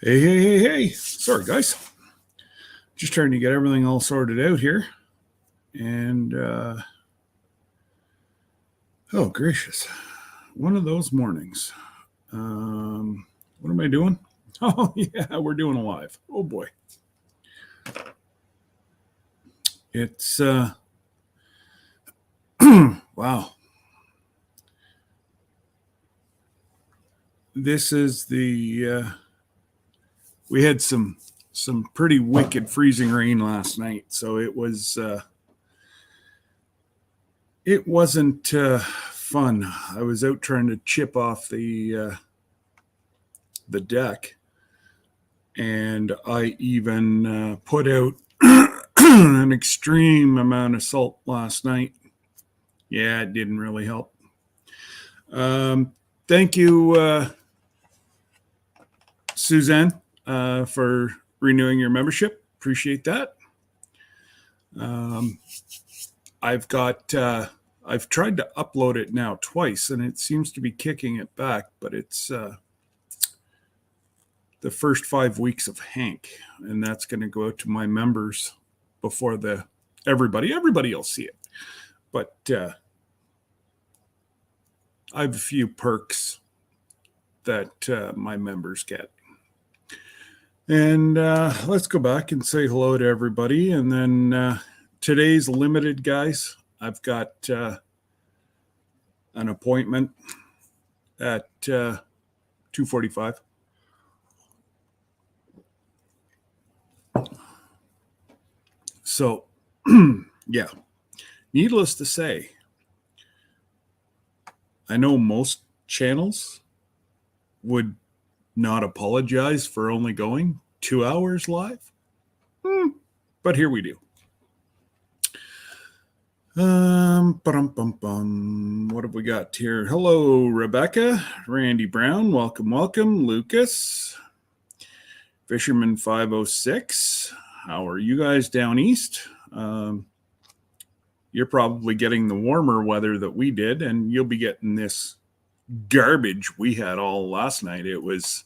Hey. Sorry, guys. Just trying to get everything all sorted out here. And, oh, gracious. One of those mornings. What am I doing? Oh, yeah, we're doing a live. Oh, boy. It's, wow. This is we had some pretty wicked freezing rain last night. So it wasn't fun. I was out trying to chip off the deck, and I even put out an extreme amount of salt last night. Yeah, it didn't really help. Thank you, Suzanne, for renewing your membership. Appreciate that. I've tried to upload it now twice, and it seems to be kicking it back, but it's the first 5 weeks of Hank, and that's going to go out to my members before everybody will see it. But I have a few perks that my members get. And let's go back and say hello to everybody. And then today's limited, guys. I've got an appointment at 2:45. So, yeah, needless to say, I know most channels would not apologize for only going 2 hours live, but here we do. What have we got here? Hello, Rebecca, Randy Brown, welcome, Lucas, Fisherman 506. How are you guys down east? You're probably getting the warmer weather that we did, and you'll be getting this garbage we had all last night. It was,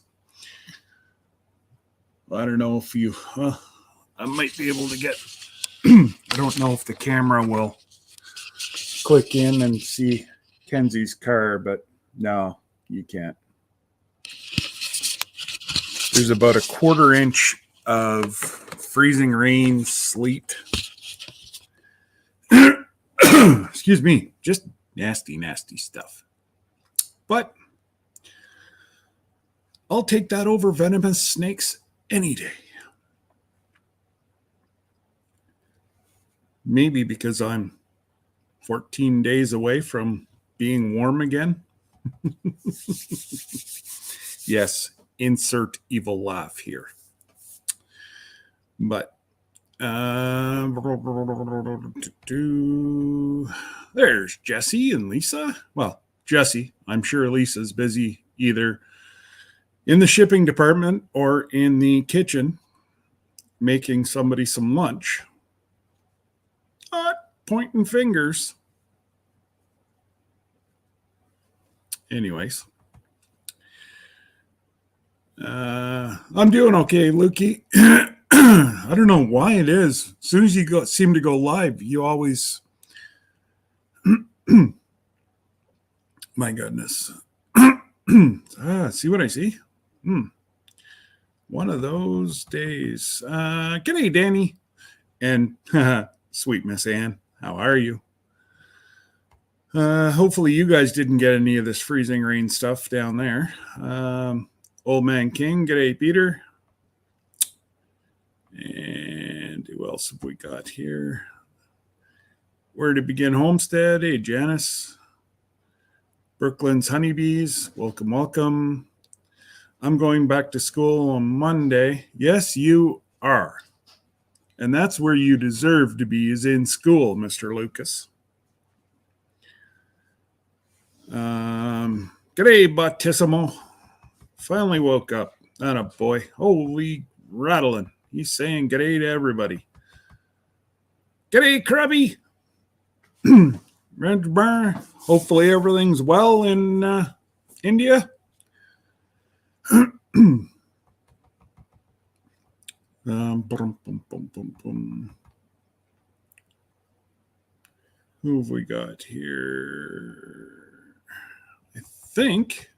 I don't know if you, I might be able to get, I don't know if the camera will click in and see Kenzie's car, but no, you can't. There's about a 1/4 inch of freezing rain, sleet. Excuse me, just nasty stuff. But I'll take that over venomous snakes any day. Maybe because I'm 14 days away from being warm again. Yes, insert evil laugh here. But there's Jesse and Lisa. Well, Jesse, I'm sure Lisa's busy either in the shipping department or in the kitchen making somebody some lunch. Pointing fingers. Anyways, I'm doing okay, Lukey. I don't know why it is. As soon as you seem to go live, you always, my goodness. See what I see? One of those days. G'day, Danny. And sweet Miss Ann, how are you? Hopefully you guys didn't get any of this freezing rain stuff down there. Old Man King, g'day, Peter. And who else have we got here? Where to Begin Homestead. Hey, Janice. Brooklyn's Honeybees. Welcome. I'm going back to school on Monday. Yes, you are. And that's where you deserve to be, is in school, Mr. Lucas. G'day, Battissimo. Finally woke up. Atta boy. Holy rattling. He's saying g'day to everybody. G'day, Krabby. Red Bar. Hopefully everything's well in India. Boom. Who have we got here? I think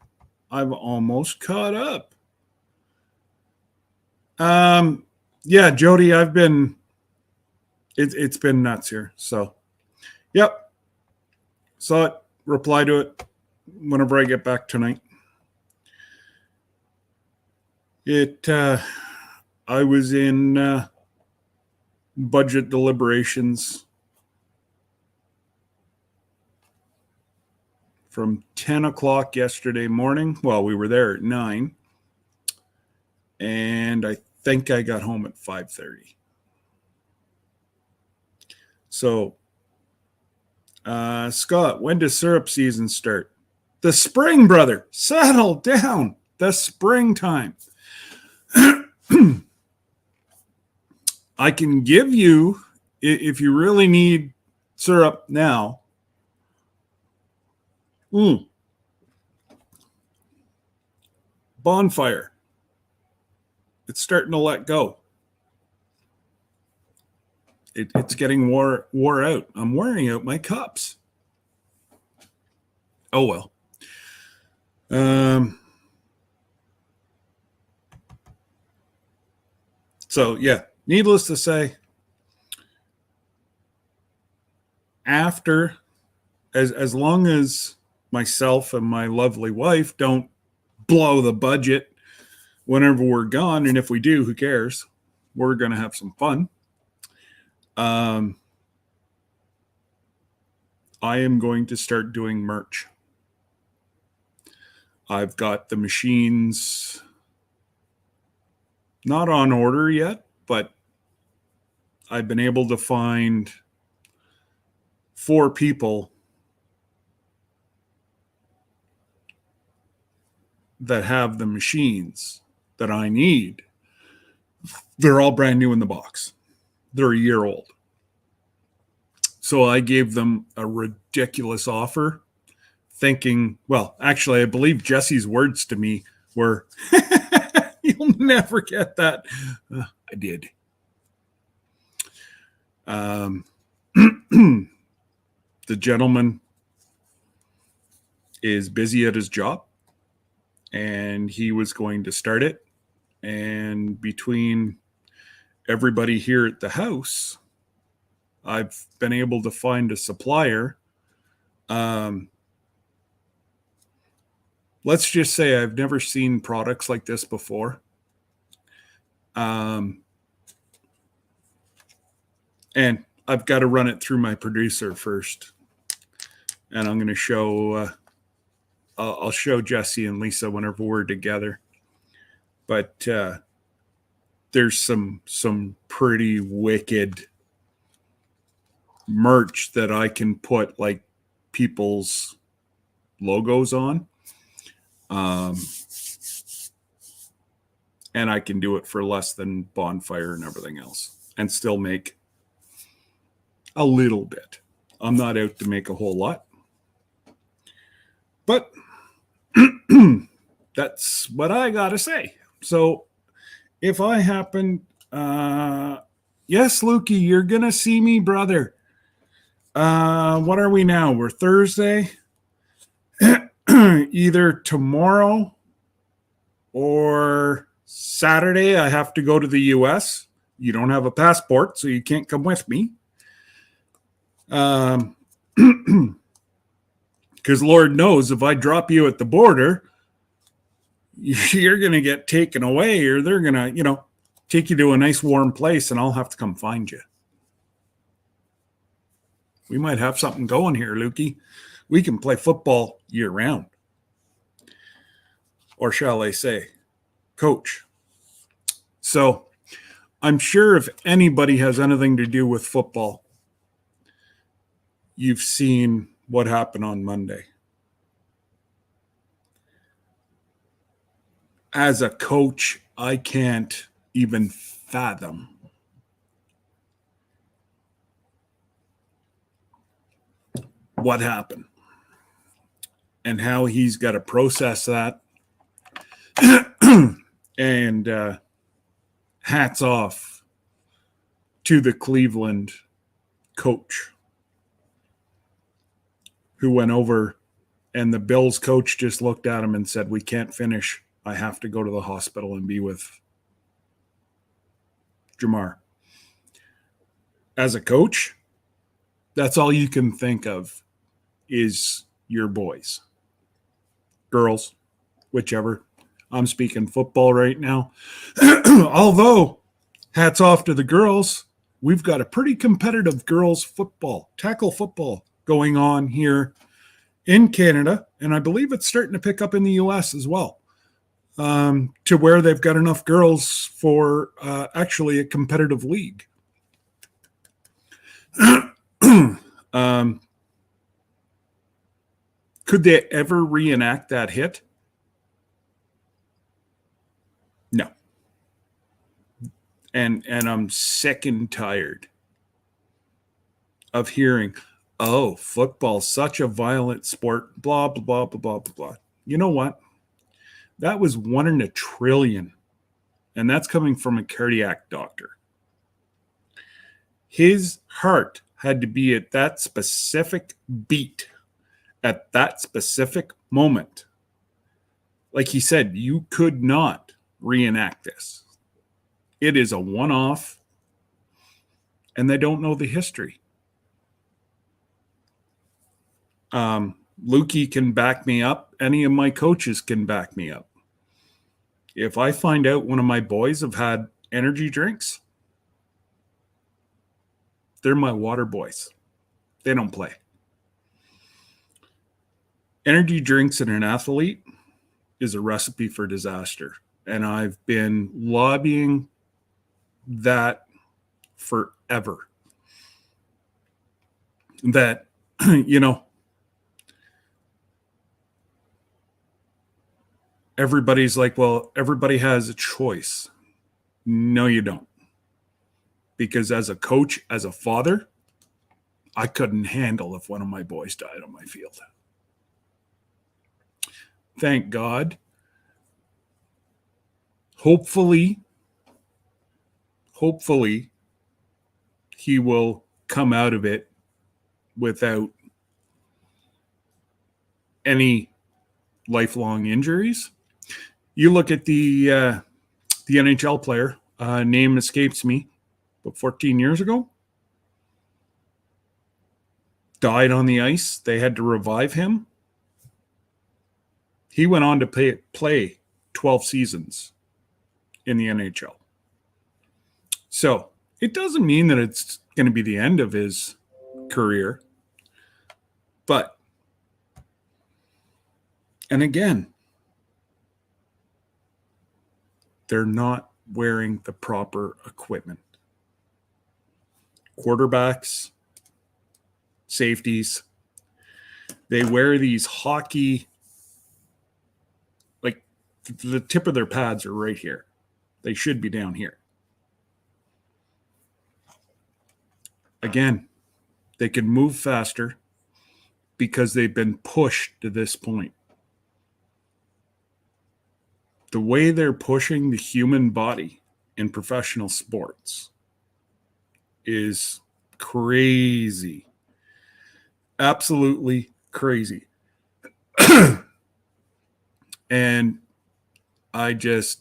I've almost caught up. Yeah, Jody, it's been nuts here. So, yep. Saw it, reply to it whenever I get back tonight. I was in budget deliberations from 10 o'clock yesterday morning. Well, we were there at 9. And I think I got home at 5:30. So, Scott, when does syrup season start? The spring, brother. Settle down. The springtime. I can give you, if you really need syrup now, Bonfire. It's starting to let go. It's getting wore out. I'm wearing out my cups. Oh, well. So, yeah, needless to say, after, as long as myself and my lovely wife don't blow the budget whenever we're gone, and if we do, who cares? We're going to have some fun. I am going to start doing merch. I've got the machines not on order yet, but I've been able to find 4 people that have the machines that I need. They're all brand new in the box. They're a year old. So I gave them a ridiculous offer, thinking, well, actually, I believe Jesse's words to me were, you'll never get that. I did. The gentleman is busy at his job, and he was going to start it. And between everybody here at the house, I've been able to find a supplier. Let's just say I've never seen products like this before. And I've got to run it through my producer first. And I'm going to show, I'll show Jesse and Lisa whenever we're together. But there's some pretty wicked merch that I can put like people's logos on. And I can do it for less than Bonfire and everything else and still make a little bit. I'm not out to make a whole lot, but that's what I got to say. So if I happen, yes, Lukey, you're going to see me, brother. What are we now? We're Thursday. Either tomorrow or Saturday, I have to go to the U.S. You don't have a passport, so you can't come with me. Because Lord knows if I drop you at the border, you're going to get taken away, or they're going to, take you to a nice warm place, and I'll have to come find you. We might have something going here, Lukey. We can play football year round. Or shall I say, coach. So I'm sure if anybody has anything to do with football, you've seen what happened on Monday. As a coach, I can't even fathom what happened and how he's got to process that. And hats off to the Cleveland coach who went over, and the Bills coach just looked at him and said, "We can't finish. I have to go to the hospital and be with Jamar." As a coach, that's all you can think of is your boys, girls, whichever. I'm speaking football right now. Although, hats off to the girls. We've got a pretty competitive girls football, tackle football going on here in Canada, and I believe it's starting to pick up in the US as well, to where they've got enough girls for actually a competitive league. Could they ever reenact that hit? No. And I'm sick and tired of hearing, "Oh, football's such a violent sport, blah, blah, blah, blah, blah, blah, blah." You know what? That was 1 in a trillion. And that's coming from a cardiac doctor. His heart had to be at that specific beat, at that specific moment. Like he said, you could not reenact this. It is a one-off, and they don't know the history. Lukey can back me up. Any of my coaches can back me up. If I find out one of my boys have had energy drinks, they're my water boys. They don't play. Energy drinks in an athlete is a recipe for disaster. And I've been lobbying that forever. That, everybody's like, well, everybody has a choice. No, you don't. Because as a coach, as a father, I couldn't handle if one of my boys died on my field. Thank God. Hopefully, he will come out of it without any lifelong injuries. You look at the NHL player, name escapes me, but 14 years ago, died on the ice. They had to revive him. He went on to play 12 seasons in the NHL. So it doesn't mean that it's going to be the end of his career. But, and again, they're not wearing the proper equipment. Quarterbacks, safeties, they wear these hockey, like the tip of their pads are right here. They should be down here. Again, they can move faster because they've been pushed to this point. The way they're pushing the human body in professional sports is crazy. Absolutely crazy. And I just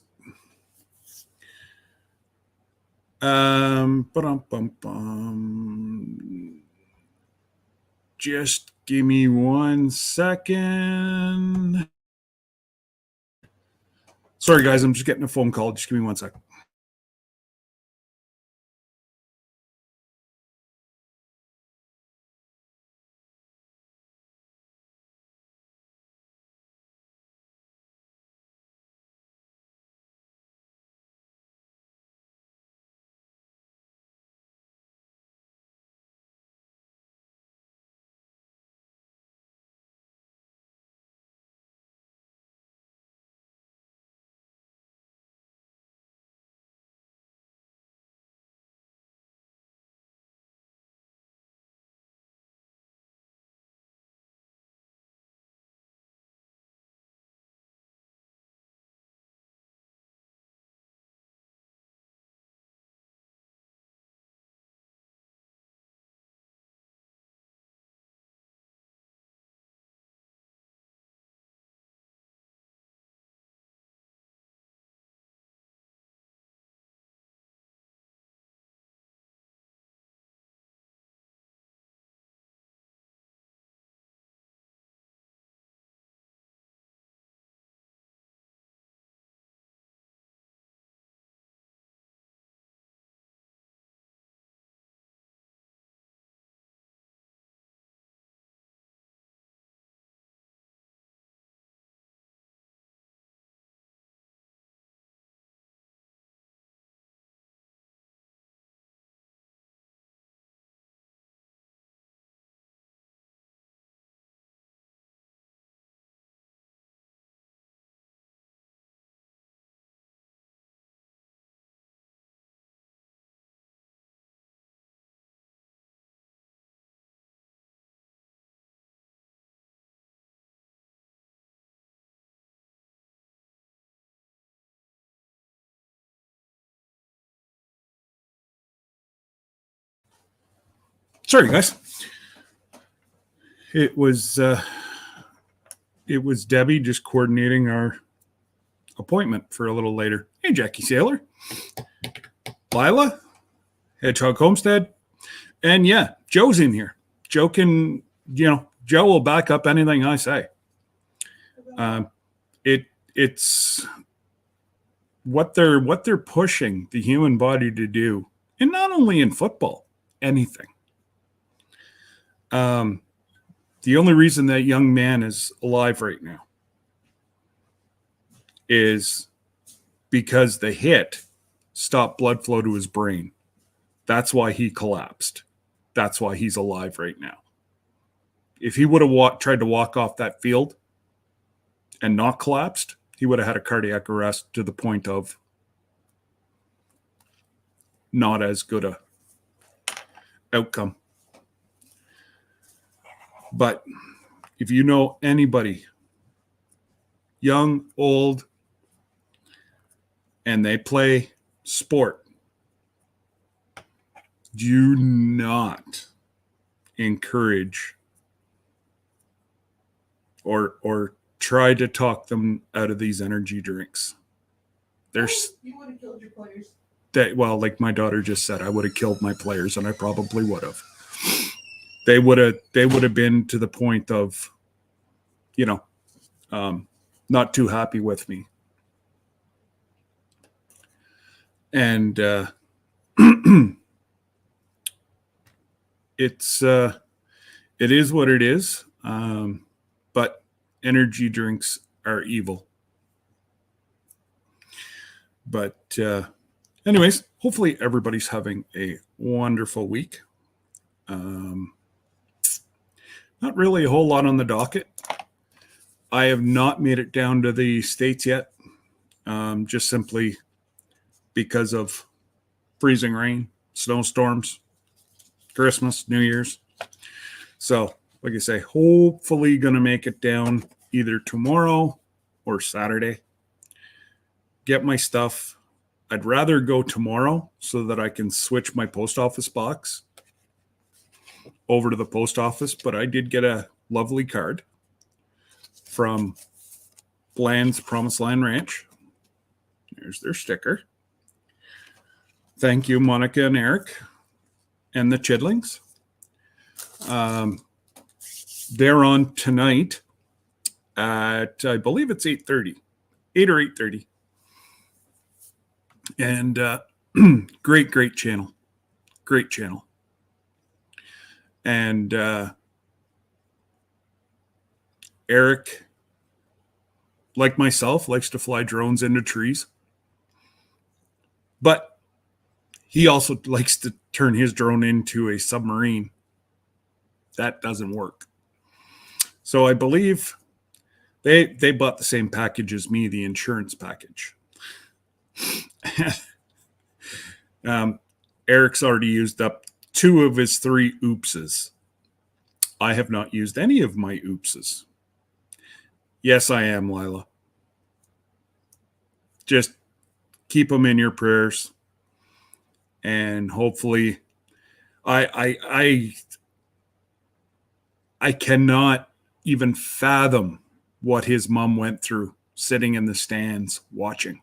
just give me 1 second. Sorry, guys, I'm just getting a phone call. Just give me 1 second. Sorry, guys. It was Debbie just coordinating our appointment for a little later. Hey, Jackie Saylor, Lila, Hedgehog Homestead, and yeah, Joe's in here. Joe can, Joe will back up anything I say. It's what they're pushing the human body to do, and not only in football, anything. The only reason that young man is alive right now is because the hit stopped blood flow to his brain. That's why he collapsed. That's why he's alive right now. If he would have tried to walk off that field and not collapsed, he would have had a cardiac arrest to the point of not as good a outcome. But if you know anybody, young, old, and they play sport, do not encourage or try to talk them out of these energy drinks. You would have killed your players. Well, like my daughter just said, I would have killed my players, and I probably would have. They would have been to the point of, not too happy with me. And it is what it is. But energy drinks are evil. But anyways, hopefully everybody's having a wonderful week. Not really a whole lot on the docket. I have not made it down to the States yet, just simply because of freezing rain, snowstorms, Christmas, New Year's. So, like I say, hopefully going to make it down either tomorrow or Saturday. Get my stuff. I'd rather go tomorrow so that I can switch my post office box over to the post office, but I did get a lovely card from Bland's Promised Land Ranch. There's their sticker. Thank you, Monica and Eric and the Chidlings. They're on tonight at, I believe it's 8:30, 8 or 8:30. And great channel. Great channel. And Eric, like myself, likes to fly drones into trees. But he also likes to turn his drone into a submarine. That doesn't work. So I believe they bought the same package as me, the insurance package. Eric's already used up 2 of his 3 oopses. I have not used any of my oopses. Yes, I am, Lila. Just keep them in your prayers. And hopefully, I cannot even fathom what his mom went through sitting in the stands watching.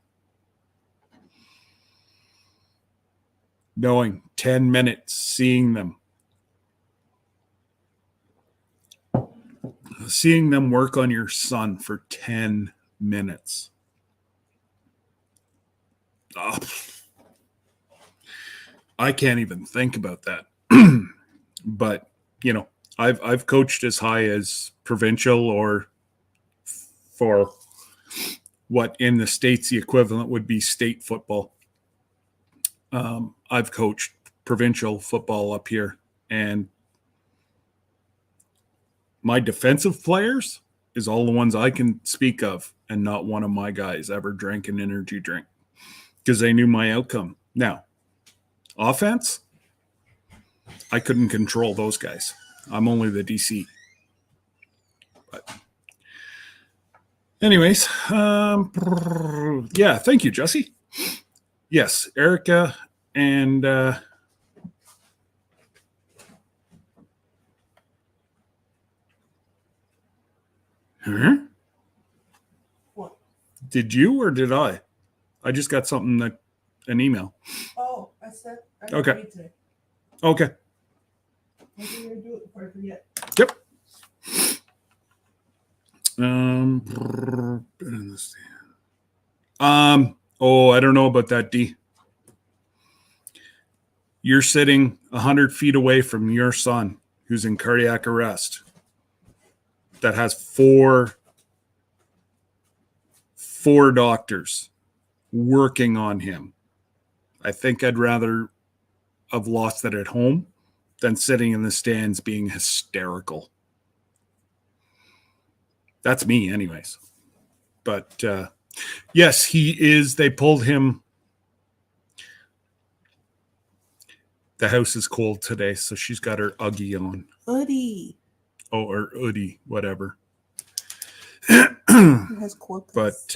Knowing 10 minutes, seeing them work on your son for 10 minutes. Oh, I can't even think about that. But, I've coached as high as provincial, or for what in the States the equivalent would be state football. I've coached provincial football up here, and my defensive players is all the ones I can speak of, and not one of my guys ever drank an energy drink because they knew my outcome. Now, offense, I couldn't control those guys. I'm only the DC. But anyways, yeah, thank you, Jesse. Yes, Erica and Huh? What? Did you or did I? I just got something an email. Oh, I said I got Okay. read today. Okay. I'm gonna do it before I forget. Yep. I don't know about that, D. You're sitting 100 feet away from your son who's in cardiac arrest that has four doctors working on him. I think I'd rather have lost it at home than sitting in the stands being hysterical. That's me anyways. But yes, he is. They pulled him. The house is cold today, so she's got her Uggy on. Hoodie. Oh, or Hoodie, whatever. It has quotes. But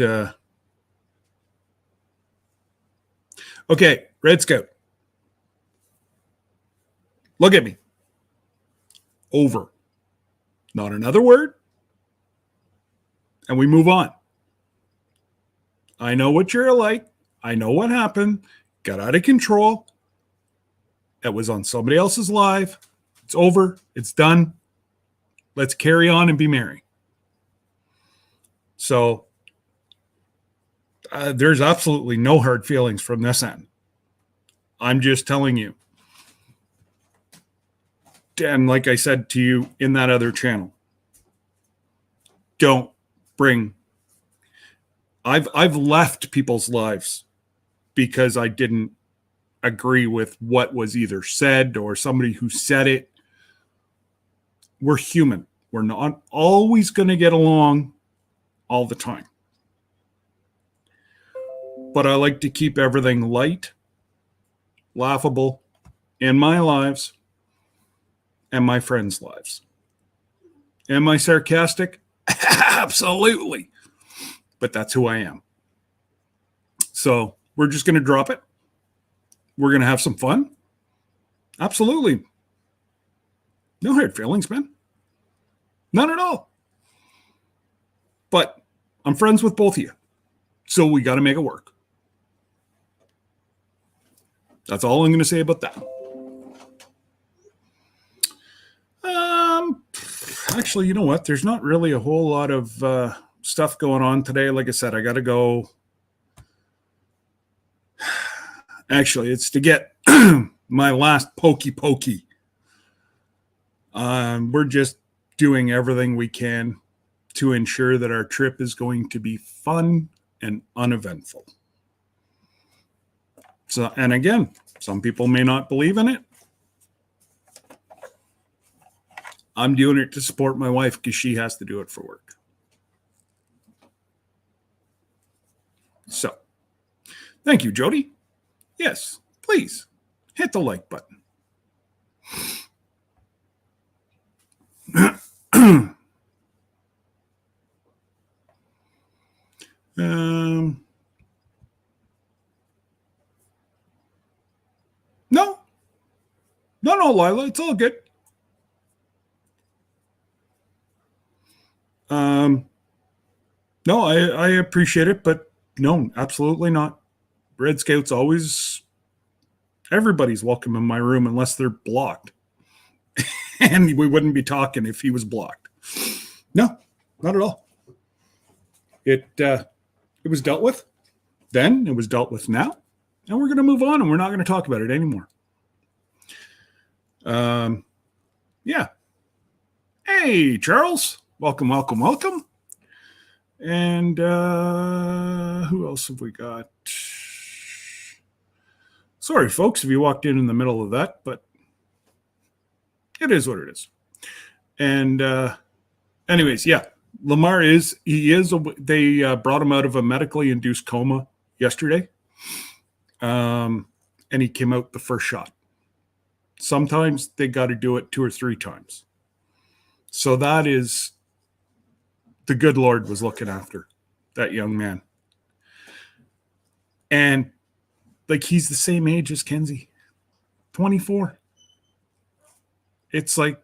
okay, Red Scout. Look at me. Over. Not another word. And we move on. I know what you're like. I know what happened. Got out of control. It was on somebody else's live. It's over. It's done. Let's carry on and be merry. So there's absolutely no hard feelings from this end. I'm just telling you. And like I said to you in that other channel, don't bring. I've left people's lives because I didn't agree with what was either said or somebody who said it. We're human. We're not always going to get along all the time. But I like to keep everything light, laughable in my lives and my friends' lives. Am I sarcastic? Absolutely. But that's who I am. So we're just going to drop it. We're going to have some fun. Absolutely. No hard feelings, man. None at all. But I'm friends with both of you. So we got to make it work. That's all I'm going to say about that. Actually, you know what? There's not really a whole lot of stuff going on today. Like I said, I got to go. Actually, it's to get my last pokey. We're just doing everything we can to ensure that our trip is going to be fun and uneventful. So, and again, some people may not believe in it. I'm doing it to support my wife because she has to do it for work. So, thank you, Jody. Yes, please hit the like button. No, Lila, it's all good. No, I appreciate it, but no, absolutely not. Red Scouts everybody's welcome in my room unless they're blocked. And we wouldn't be talking if he was blocked. No, not at all. It was dealt with then, it was dealt with now, and we're going to move on and we're not going to talk about it anymore. Yeah. Hey, Charles. Welcome. And who else have we got? Sorry, folks, if you walked in the middle of that, but it is what it is. And anyways, yeah, Lamar they brought him out of a medically induced coma yesterday. And he came out the first shot. Sometimes they got to do it 2 or 3 times. So that is the good Lord was looking after that young man. And like he's the same age as Kenzie, 24. It's like,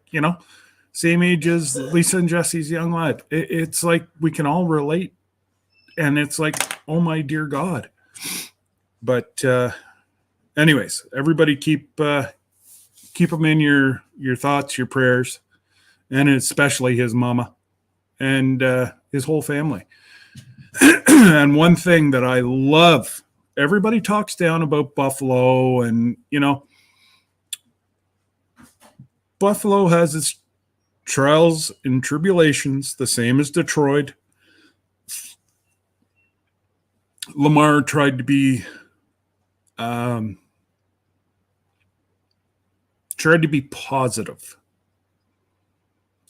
same age as Lisa and Jesse's young lad. It's like we can all relate. And it's like, oh my dear God. But anyways, everybody keep him in your thoughts, your prayers, and especially his mama and his whole family. And one thing that I love, everybody talks down about Buffalo, and Buffalo has its trials and tribulations, the same as Detroit. Lamar tried to be positive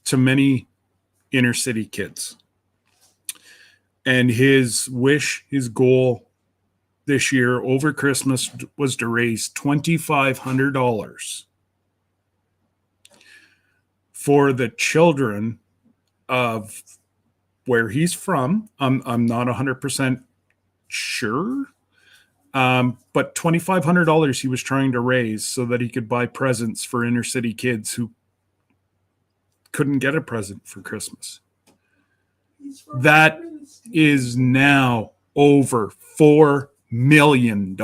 to many inner city kids. And his wish, his goal this year over Christmas was to raise $2,500 for the children of where he's from. I'm not 100% sure. But $2,500 he was trying to raise so that he could buy presents for inner city kids who couldn't get a present for Christmas. That is now over $4 million.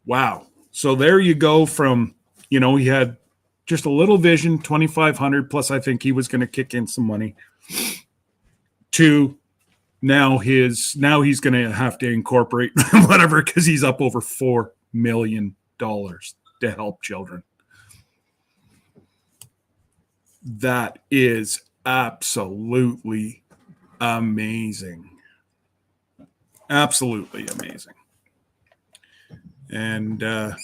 Wow. So there you go from, he had just a little vision, 2,500 plus I think he was going to kick in some money, to now he's going to have to incorporate whatever, because he's up over $4 million to help children. That is absolutely amazing. Absolutely amazing. And I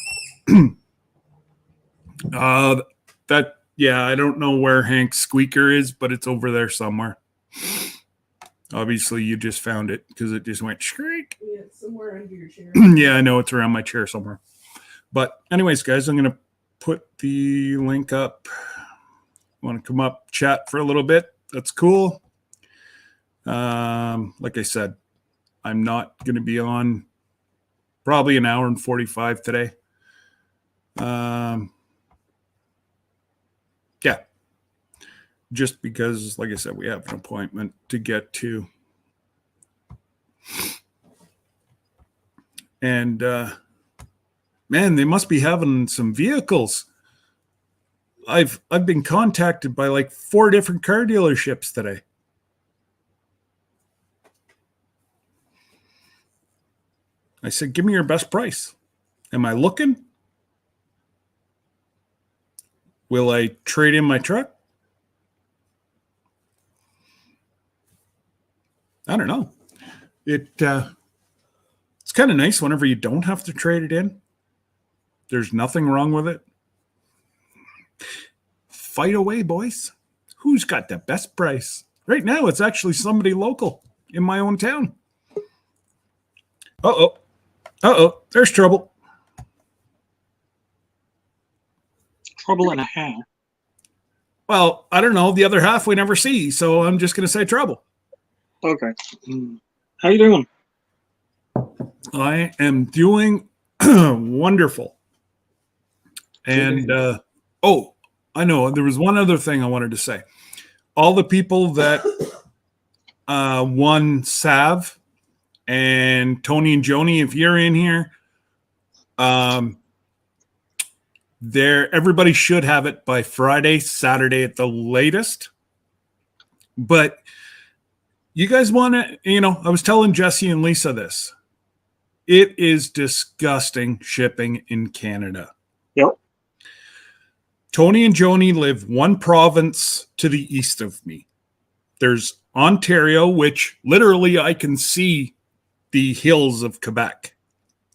don't know where Hank's squeaker is, but it's over there somewhere. Obviously, you just found it because it just went shriek. Yeah, it's somewhere under your chair. Yeah, I know it's around my chair somewhere. But anyways, guys, I'm going to put the link up. Want to come up, chat for a little bit? That's cool. Like I said, I'm not going to be on probably an hour and 45 today. Yeah. Just because, like I said, we have an appointment to get to. And, man, they must be having some vehicles. I've been contacted by like 4 different car dealerships today. I said, give me your best price. Am I looking? Will I trade in my truck? I don't know. It's kind of nice whenever you don't have to trade it in. There's nothing wrong with it. Fight away, boys. Who's got the best price? Right now, it's actually somebody local in my own town. Uh-oh. There's trouble. Trouble and a half. Well, I don't know. The other half we never see, so I'm just going to say trouble. Okay. How you doing? I am doing wonderful. And, I know. There was one other thing I wanted to say. All the people that won Sav and Tony and Joni, if you're in here, everybody should have it by Friday, Saturday at the latest. But you guys want to, I was telling Jesse and Lisa this. It is disgusting shipping in Canada. Yep. Tony and Joni live one province to the east of me. There's Ontario, which literally I can see the hills of Quebec.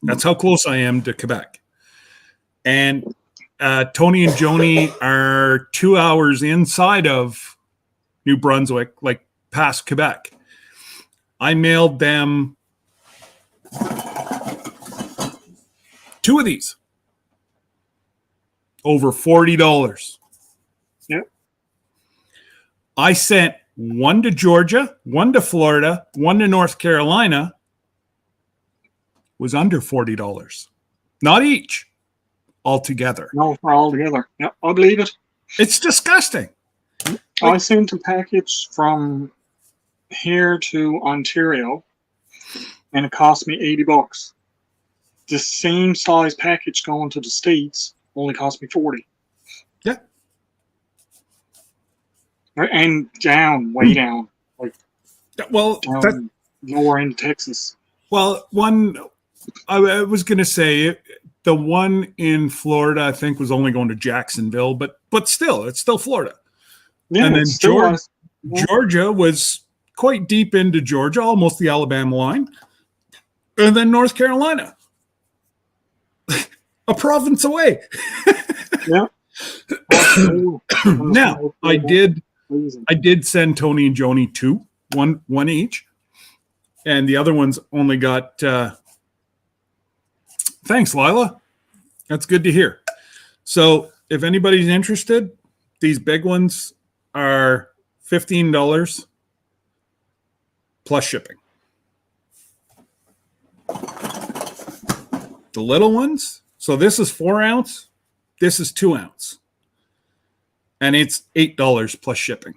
That's how close I am to Quebec. And Tony and Joni are 2 hours inside of New Brunswick, like past Quebec. I mailed them 2 of these. Over $40. Yep. I sent one to Georgia, one to Florida, one to North Carolina. Was under $40. Not each. altogether. No, for all together. Yeah, I believe it. It's disgusting. I sent a package from here to Ontario, and it cost me $80. The same size package going to the States only cost me 40. Yeah. And down, way down, like Well, down lower in Texas. one I was going to say the one in Florida, I think, was only going to Jacksonville, but still, it's still Florida. Yeah, And then it's still nice. Georgia was quite deep into Georgia, almost the Alabama line. And then North Carolina, a province away. Yeah. Now, I did send Tony and Joni two, one each. And the other ones only got, thanks, Lila. That's good to hear. So if anybody's interested, these big ones are $15 plus shipping. The little ones, so this is 4 ounce, this is 2 ounce, and it's $8 plus shipping.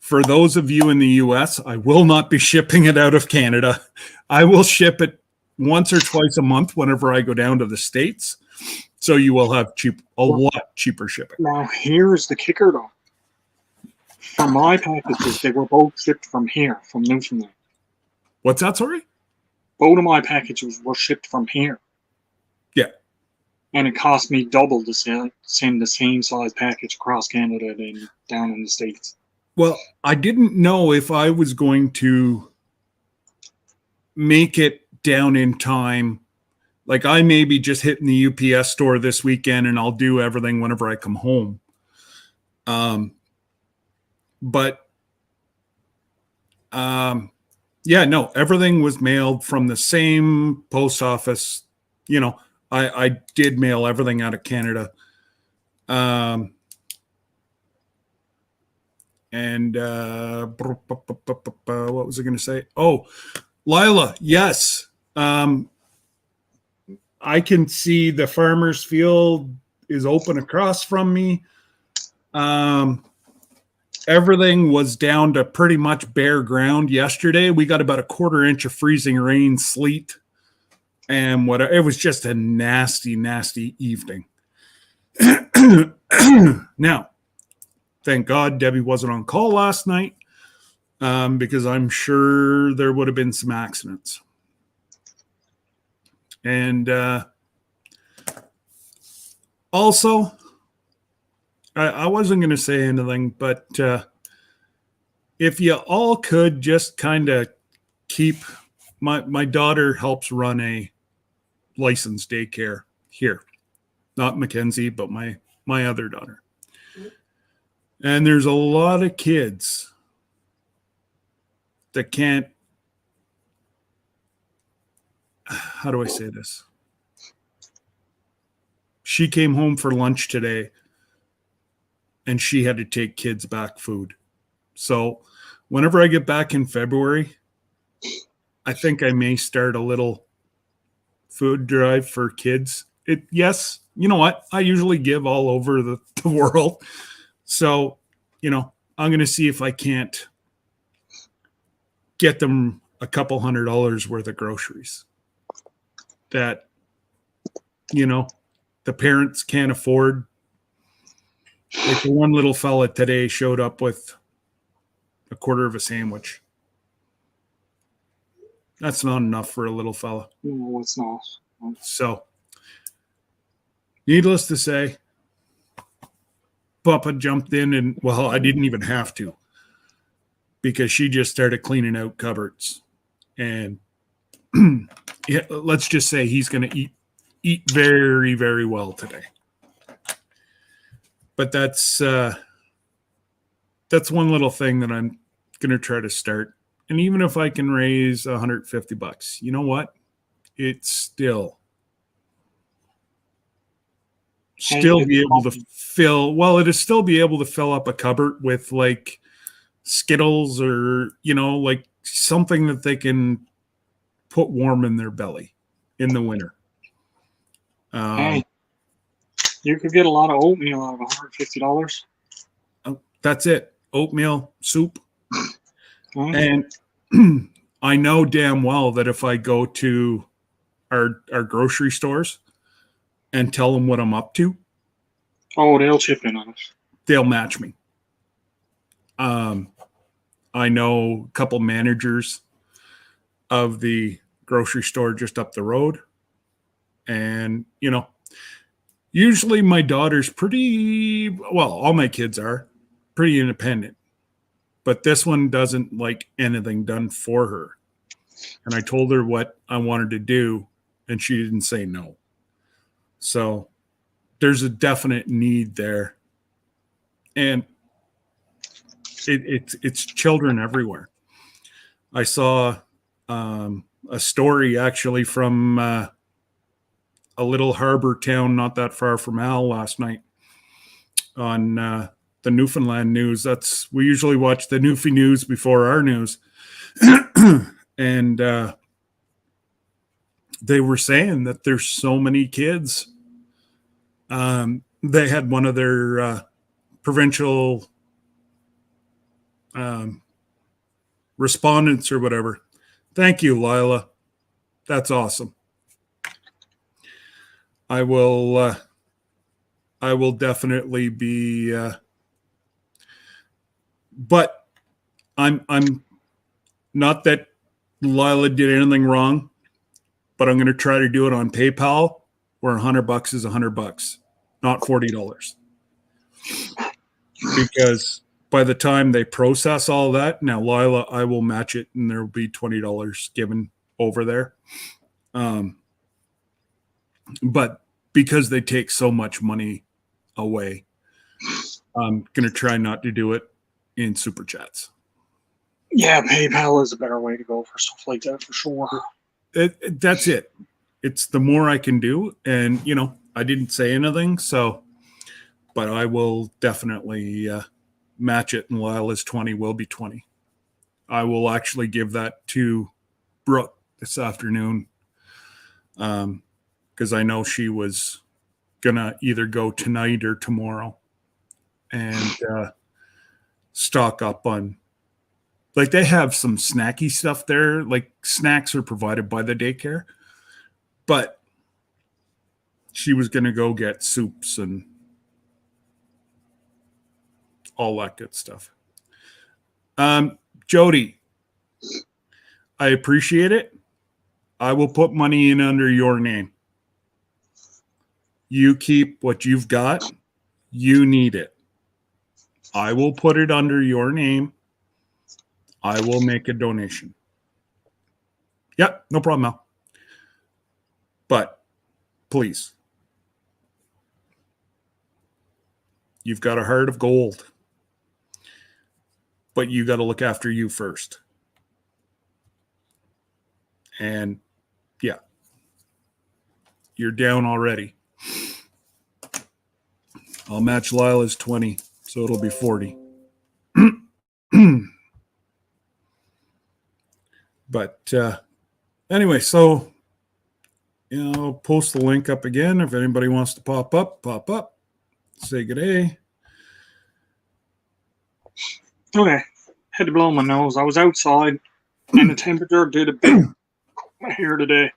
For those of you in the US, I will not be shipping it out of Canada. I will ship it once or twice a month whenever I go down to the States. So you will have a lot cheaper shipping. Now, here's the kicker, though. For my packages, they were both shipped from here, from Newfoundland. What's that, sorry? Both of my packages were shipped from here. Yeah. And it cost me double to send the same size package across Canada than down in the States. Well, I didn't know if I was going to make it down in time. Like, I may be just hitting the UPS store this weekend and I'll do everything whenever I come home. Yeah, no, everything was mailed from the same post office. You know, I did mail everything out of Canada. And what was I going to say? Oh, Lila, yes. I can see the farmer's field is open across from me. Everything was down to pretty much bare ground yesterday. We got about a 1/4 inch of freezing rain, sleet, and whatever. It was just a nasty, nasty evening. Now, thank God Debbie wasn't on call last night, because I'm sure there would have been some accidents. And also, I wasn't going to say anything, but if you all could just kind of keep, my daughter helps run a licensed daycare here, not Mackenzie, but my other daughter. And there's a lot of kids that can't, how do I say this? She came home for lunch today and she had to take kids back food. So whenever I get back in February, I think I may start a little food drive for kids. Yes, you know what? I usually give all over the world. So, you know, I'm going to see if I can't get them a couple $100 worth of groceries that, you know, the parents can't afford. Like the one little fella today showed up with a 1/4 of a sandwich. That's not enough for a little fella. No, it's not. So, needless to say, Papa jumped in and, well, I didn't even have to, because she just started cleaning out cupboards. And yeah, let's just say he's going to eat very, very well today. But that's one little thing that I'm going to try to start. And even if I can raise $150, you know what? It's still be able to fill. Well, it'll still be able to fill up a cupboard with like Skittles or, you know, like something that they can put warm in their belly in the winter. Hey, You could get a lot of oatmeal out of $150. Oh, that's it. Oatmeal, soup. Okay. And I know damn well that if I go to our grocery stores and tell them what I'm up to, Oh, they'll chip in on it. they'll match me. I know a couple managers of the grocery store just up the road. And, usually my daughter's all my kids are pretty independent. But this one doesn't like anything done for her. And I told her what I wanted to do, and she didn't say no. So there's a definite need there. And it's children everywhere. I saw a story actually from a little harbor town not that far from Al last night on the Newfoundland news. We usually watch the Newfie news before our news. And they were saying that there's so many kids. They had one of their provincial respondents or whatever. Thank you, Lila. That's awesome. I will definitely be, but I'm not that Lila did anything wrong, but I'm going to try to do it on PayPal where $100 is $100, not $40. Because by the time they process all that, now Lila, I will match it and there will be $20 given over there. But because they take so much money away, I'm going to try not to do it in super chats. Yeah, PayPal is a better way to go for stuff like that for sure. That's it. It's the more I can do. And, I didn't say anything. But I will definitely match it. And Lila's 20 will be 20. I will actually give that to Brooke this afternoon. Because I know she was going to either go tonight or tomorrow and stock up on, like, they have some snacky stuff there. Like, snacks are provided by the daycare, but she was going to go get soups and all that good stuff. Jody, I appreciate it. I will put money in under your name. You keep what you've got. You need it. I will put it under your name. I will make a donation. Yep, no problem, Al. But please, you've got a heart of gold. But you got to look after you first. And yeah, you're down already. I'll match Lila's 20, so it'll be 40. But anyway, so, post the link up again. If anybody wants to pop up, say good day. Okay, had to blow my nose. I was outside, and the temperature did a bit here today.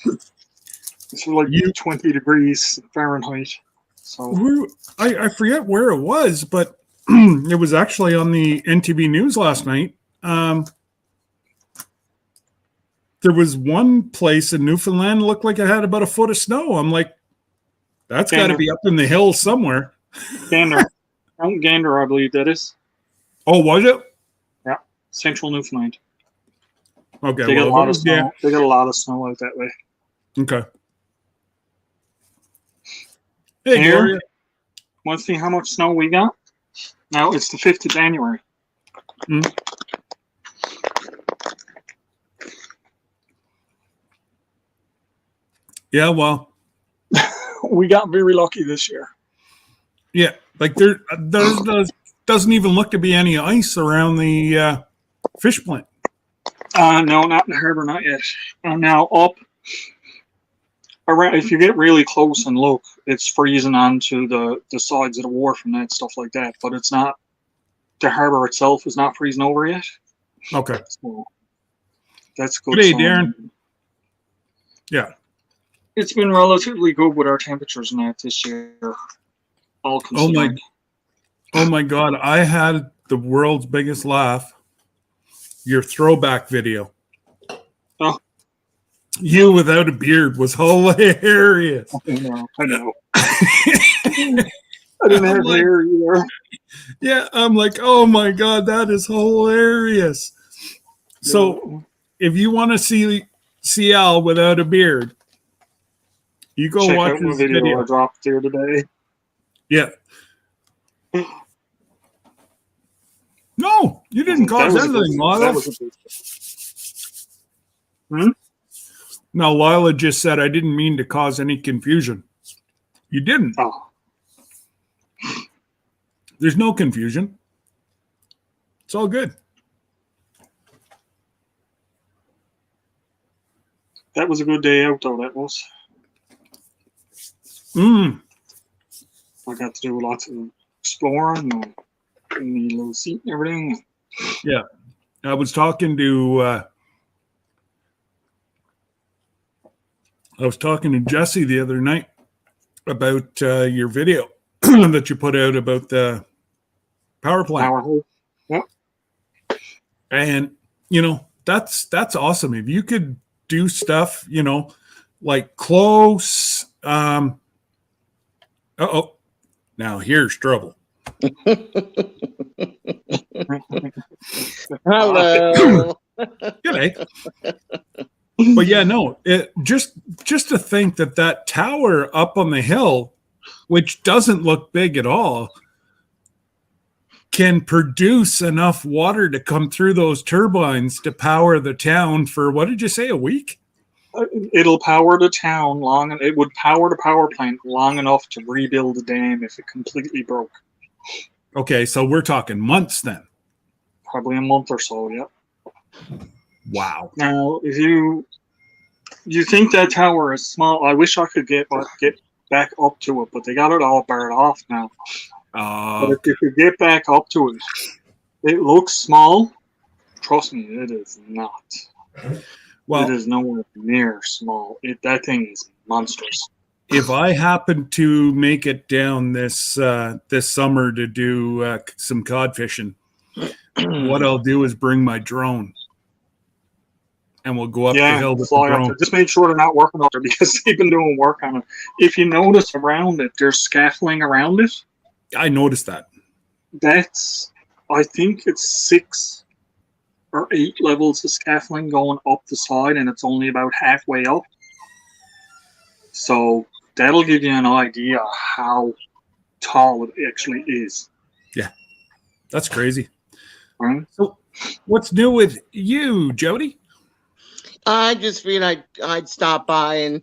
It's like 20 degrees Fahrenheit. So I forget where it was, but it was actually on the NTV News last night. There was one place in Newfoundland looked like it had about a foot of snow. I'm like, that's got to be up in the hills somewhere. Gander, Gander, I believe that is. Oh, was it? Yeah, central Newfoundland. Okay, they got a lot of snow. Yeah. They got a lot of snow out that way. Okay. Hey, here, Gloria. Want to see how much snow we got? Now it's the 5th of January. Mm-hmm. Yeah, well, we got very lucky this year. Yeah, like there doesn't even look to be any ice around the fish plant. No, not in the harbor, not yet. And now up around, if you get really close and look, it's freezing onto the sides of the wharf and that stuff like that. But it's not. The harbor itself is not freezing over yet. Okay. So that's good. Good day, sign. Darren. Yeah. It's been relatively good with our temperatures and that this year. All considering. Oh my God! I had the world's biggest laugh. Your throwback video. Oh. You without a beard was hilarious. I know. I didn't have hair either. Yeah, I'm like, oh my God, that is hilarious. So if you want to see Al without a beard, you go check watch out my his video I dropped there today. Yeah. No, you didn't cause anything, Lila. No, Lila just said I didn't mean to cause any confusion. You didn't. Oh. There's no confusion. It's all good. That was a good day out, though. That was. Mm. I got to do lots of exploring and getting me a little seat and everything. Yeah. I was talking to Jesse the other night about your video that you put out about the power plant. Power. Yep. And you know, that's awesome. If you could do stuff, you know, like close. Now here's trouble. Hello. G'day. But yeah, no, just to think that tower up on the hill, which doesn't look big at all, can produce enough water to come through those turbines to power the town for, what did you say, a week? It'll power the town long, and it would power the power plant long enough to rebuild the dam if it completely broke. Okay, so we're talking months then. Probably a month or so, yep. Wow. Now, if you think that tower is small, I wish I could get back up to it, but they got it all barred off now. But if you could get back up to it, it looks small. Trust me, it is not. Well, it is nowhere near small. That thing is monstrous. If I happen to make it down this summer to do some cod fishing, what I'll do is bring my drone, and we'll go up the hill with the drone. Just make sure they're not working on it because they've been doing work on it. If you notice around it, there's scaffolding around it. I noticed that. I think it's 6 or 8 levels of scaffolding going up the side, and it's only about halfway up. So that'll give you an idea how tall it actually is. Yeah, that's crazy. Right? So, what's new with you, Jody? I just figured I'd stop by and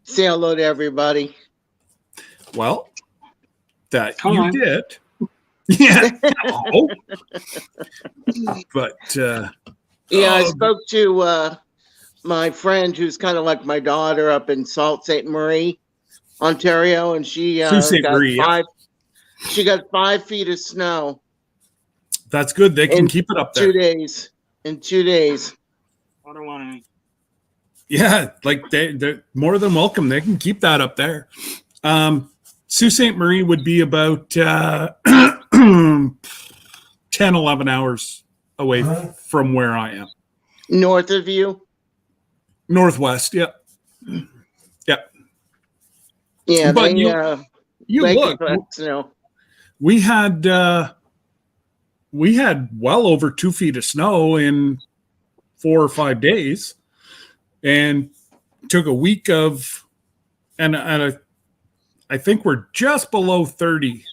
say hello to everybody. Well, that you did. Yeah. Oh. But I spoke to my friend who's kind of like my daughter up in Sault Ste. Marie, Ontario, and she she got 5 feet of snow. That's good. They can keep it up there. 2 days. In 2 days. I don't want any. Yeah, like they're more than welcome. They can keep that up there. Sault Ste. Marie would be about 10, 11 hours away from where I am. North of you? Northwest, yeah. Yeah. Yeah, but you look. We had well over 2 feet of snow in 4 or 5 days, and took a week of, and I think we're just below 30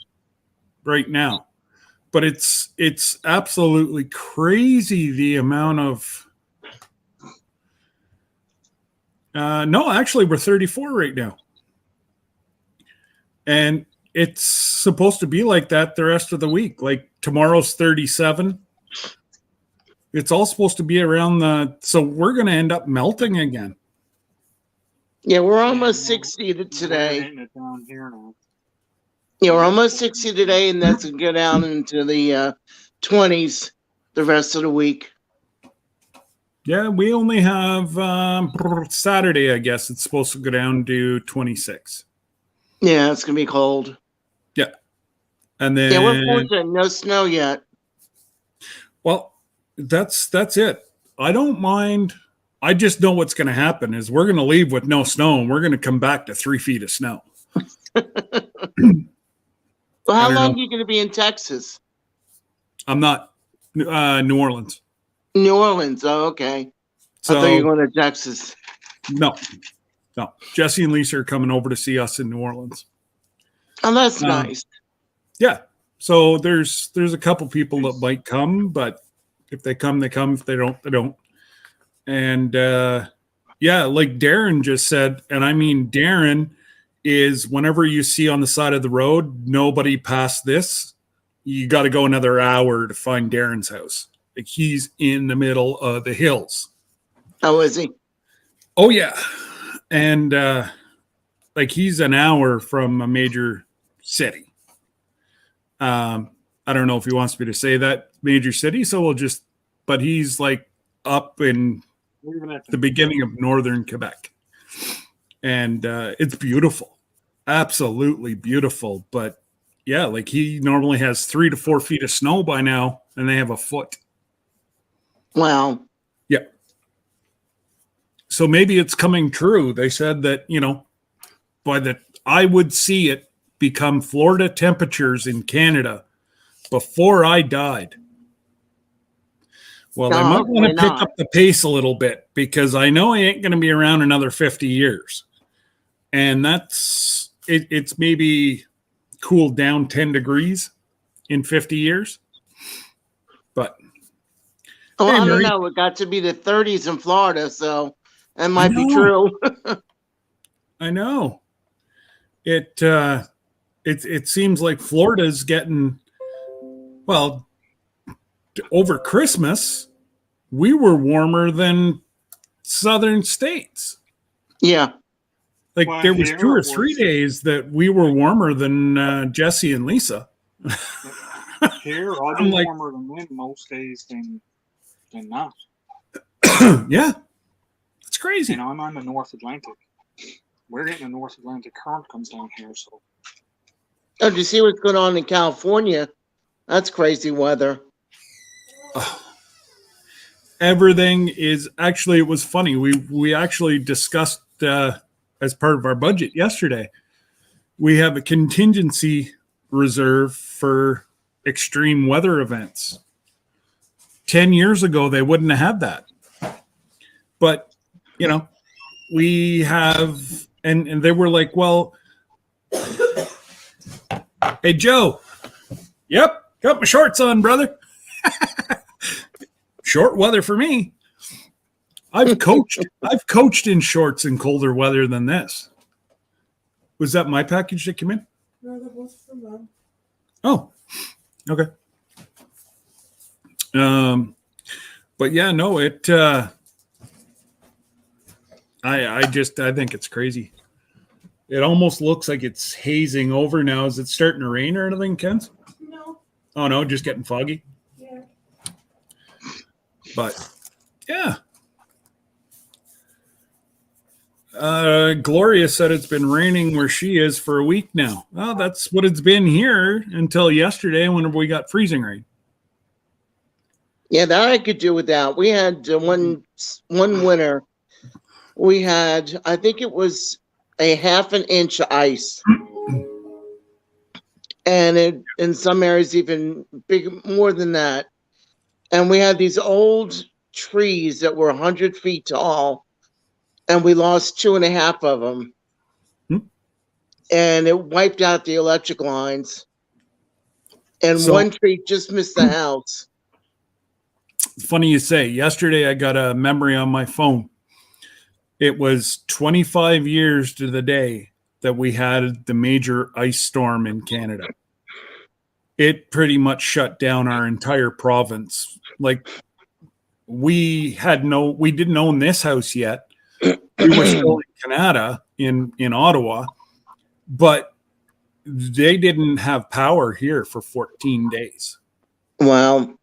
right now, but it's absolutely crazy the amount of. No, actually, we're 34 right now, and it's supposed to be like that the rest of the week. Like tomorrow's 37. It's all supposed to be around so we're going to end up melting again. Yeah, we're almost Yeah, 60 We're today. hitting it down here now. Yeah, we're almost 60 today, and that's going to go down into the 20s the rest of the week. Yeah, we only have Saturday, I guess. It's supposed to go down to 26. Yeah, it's going to be cold. Yeah. And then Yeah, we're fortunate. No snow yet. well, that's it. I don't mind. I just know what's going to happen is we're going to leave with no snow and we're going to come back to 3 feet of snow. Well, how don't long know. are you going to be in Texas? I'm not New Orleans. New Orleans. Oh, okay. So I thought you were going to Texas. no. Jesse and Lisa are coming over to see us in New Orleans. Oh, that's nice. Yeah. So there's a couple people that might come, but if they come, they come. If they don't, they don't. And yeah, like Darren just said, and I mean Darren is whenever you see on the side of the road, nobody past this, you got to go another hour to find Darren's house. Like he's in the middle of the hills. How is he? Oh yeah. And like he's an hour from a major city. I don't know if he wants me to say that major city, so we'll just, but he's like up in the beginning of northern Quebec. And it's beautiful. Absolutely beautiful. But yeah, like he normally has 3 to 4 feet of snow by now, and they have a foot. Wow. Yeah. So maybe it's coming true. They said that, I would see it become Florida temperatures in Canada before I died. Well, I might want to pick up the pace a little bit because I know I ain't going to be around another 50 years. And that's, it's maybe cooled down 10 degrees in 50 years. But. Oh, hey, I don't know. It got to be the 30s in Florida, so that might be true. I know. It seems like Florida's getting, well, over Christmas, we were warmer than southern states. Yeah. Like there was 2 or 3 days that we were warmer than Jesse and Lisa. Here, I've been warmer than them most days than not. Yeah. It's crazy. And I'm on the North Atlantic. We're getting a North Atlantic current comes down here, so. Oh, do you see what's going on in California? That's crazy weather. Everything is actually, it was funny. We actually discussed as part of our budget yesterday. We have a contingency reserve for extreme weather events. 10 years ago, they wouldn't have that. But, we have, and they were like, well, hey, Joe. Yep. Got my shorts on, brother. Short weather for me. I've coached in shorts in colder weather than this. Was that my package that came in? No, that was for Mom. Oh, okay. But yeah, no, it. I think it's crazy. It almost looks like it's hazing over now. Is it starting to rain or anything, Ken? No. Oh no, just getting foggy. Yeah. But yeah. Gloria said it's been raining where she is for a week now. Well, that's what it's been here until yesterday whenever we got freezing rain. Yeah, that I could do without. We had one winter. We had, I think it was a half an inch of ice. And it, in some areas even more than that. And we had these old trees that were 100 feet tall. And we lost 2.5 of them. And it wiped out the electric lines. And one tree just missed the house. Funny you say. Yesterday, I got a memory on my phone. It was 25 years to the day that we had the major ice storm in Canada. It pretty much shut down our entire province. Like we didn't own this house yet. we were still in Canada, in Ottawa, but they didn't have power here for 14 days. Wow.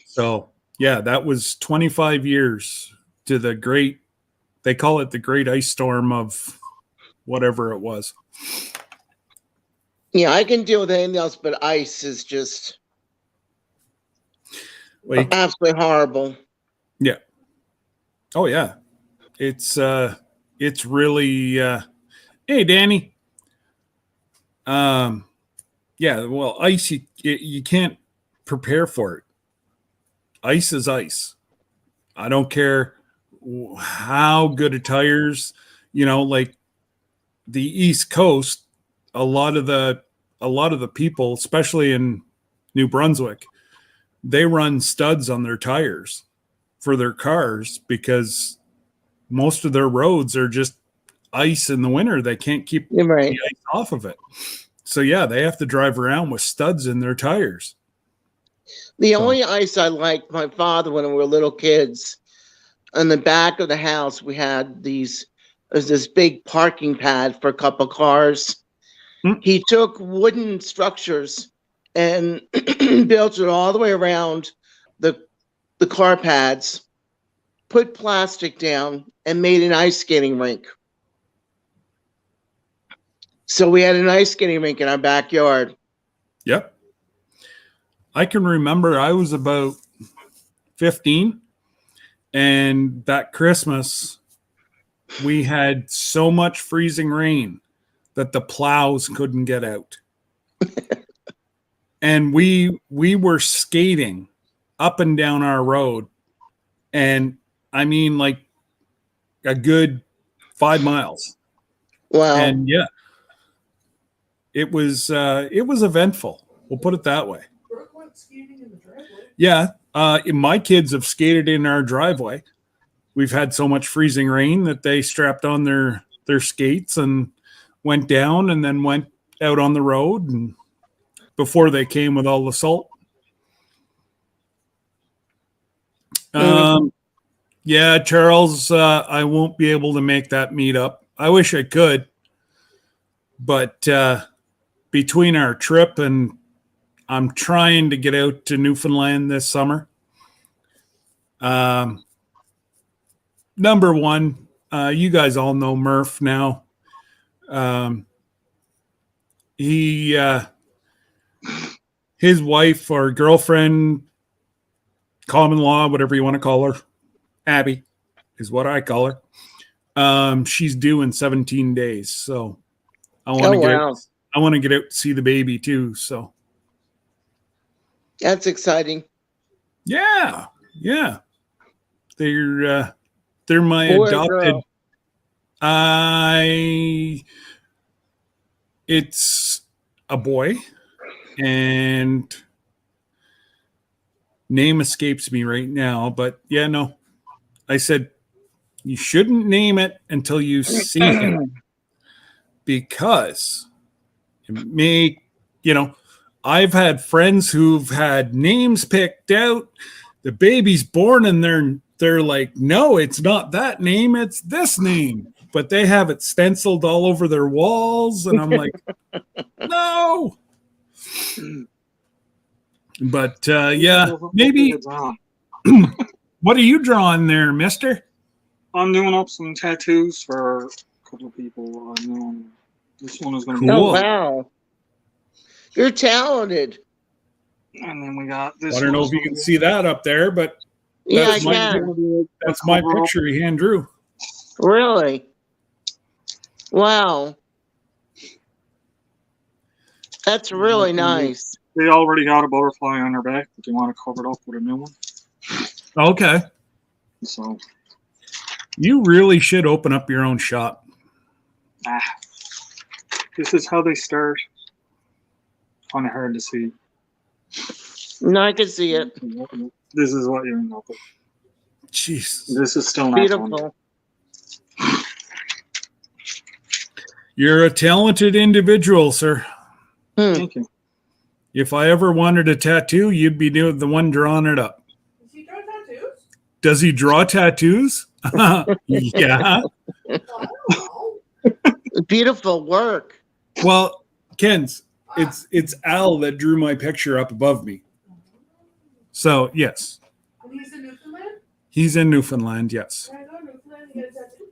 So, yeah, that was 25 years to the great, they call it the great ice storm of whatever it was. Yeah, I can deal with anything else, but ice is just absolutely horrible. Yeah. Oh, yeah. It's really, hey, Danny. Yeah, well, ice, you can't prepare for it. Ice is ice. I don't care how good a tires, like the East Coast, a lot of the people, especially in New Brunswick, they run studs on their tires for their cars because most of their roads are just ice in the winter. They can't keep You're right. the ice off of it. So yeah, they have to drive around with studs in their tires. The only ice I liked, my father, when we were little kids, on the back of the house, we had there's this big parking pad for a couple cars. He took wooden structures and built it all the way around the car pads, put plastic down, and made an ice skating rink. So we had an ice skating rink in our backyard. Yep. I can remember I was about 15, and that Christmas we had so much freezing rain that the plows couldn't get out. And we were skating up and down our road, and I mean like a good 5 miles. Wow. And yeah, it was eventful. We'll put it that way. Brooke went skating in the driveway. Yeah, my kids have skated in our driveway. We've had so much freezing rain that they strapped on their skates and went down and then went out on the road, and before they came with all the salt. Yeah, Charles, I won't be able to make that meetup. I wish I could, but between our trip and I'm trying to get out to Newfoundland this summer. Number one, you guys all know Murph now. His wife or girlfriend, common law, whatever you want to call her, Abby is what I call her. She's due in 17 days. So I want to get out. I want to get out to see the baby too. So that's exciting. Yeah. Yeah. They're my adopted. It's a boy, and name escapes me right now, but yeah, no. I said you shouldn't name it until you see him, because it may, I've had friends who've had names picked out. The baby's born and they're like, no, it's not that name, it's this name. But they have it stenciled all over their walls, and I'm like, no. But yeah, maybe. What are you drawing there, mister? I'm doing up some tattoos for a couple of people I know. This one is going to be. Oh, wow. You're talented. And then we got this. I don't know if you can see that up there, but yeah, I can. That's my picture he hand drew. Really? Wow. That's really nice. They already got a butterfly on their back, but they want to cover it up with a new one. Okay. So you really should open up your own shop. This is how they start. Kind of hard to see. No, I can see it. This is what you end up with. Jeez. This is still not beautiful. Fun. You're a talented individual, sir. Thank you. If I ever wanted a tattoo, you'd be the one drawing it up. Does he draw tattoos? Does he draw tattoos? Yeah. Beautiful work. Well, Ken's, it's Al that drew my picture up above me. So yes, And he's in Newfoundland? he's in Newfoundland. Yes, I know Newfoundland, he got a tattoo.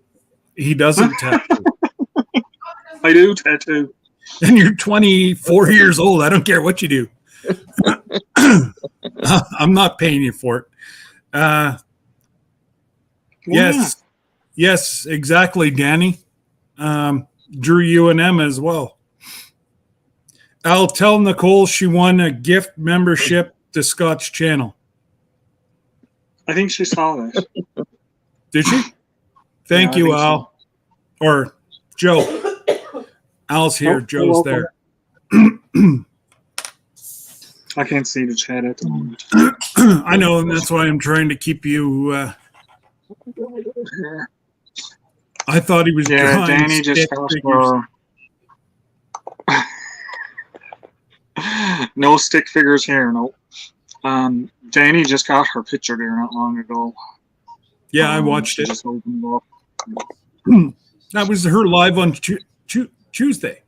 he doesn't tattoo. I do tattoo. And you're 24 years old. I don't care what you do. I'm not paying you for it. Yes, yes, exactly, Danny. Drew you and Emma as well. I'll tell Nicole she won a gift membership to Scott's channel. I think she saw this. Did she? Thank Yeah, I you, think Al. Or Joe. Al's here. Oh, Joe's you're there. I can't see the chat at the moment. I know, and that's why I'm trying to keep you. I thought he was Yeah, drawing Danny just stick got figures. her. No stick figures here, no. Danny just got her picture there not long ago. Yeah, I watched she it. Just opened it up. That was her live on Tuesday.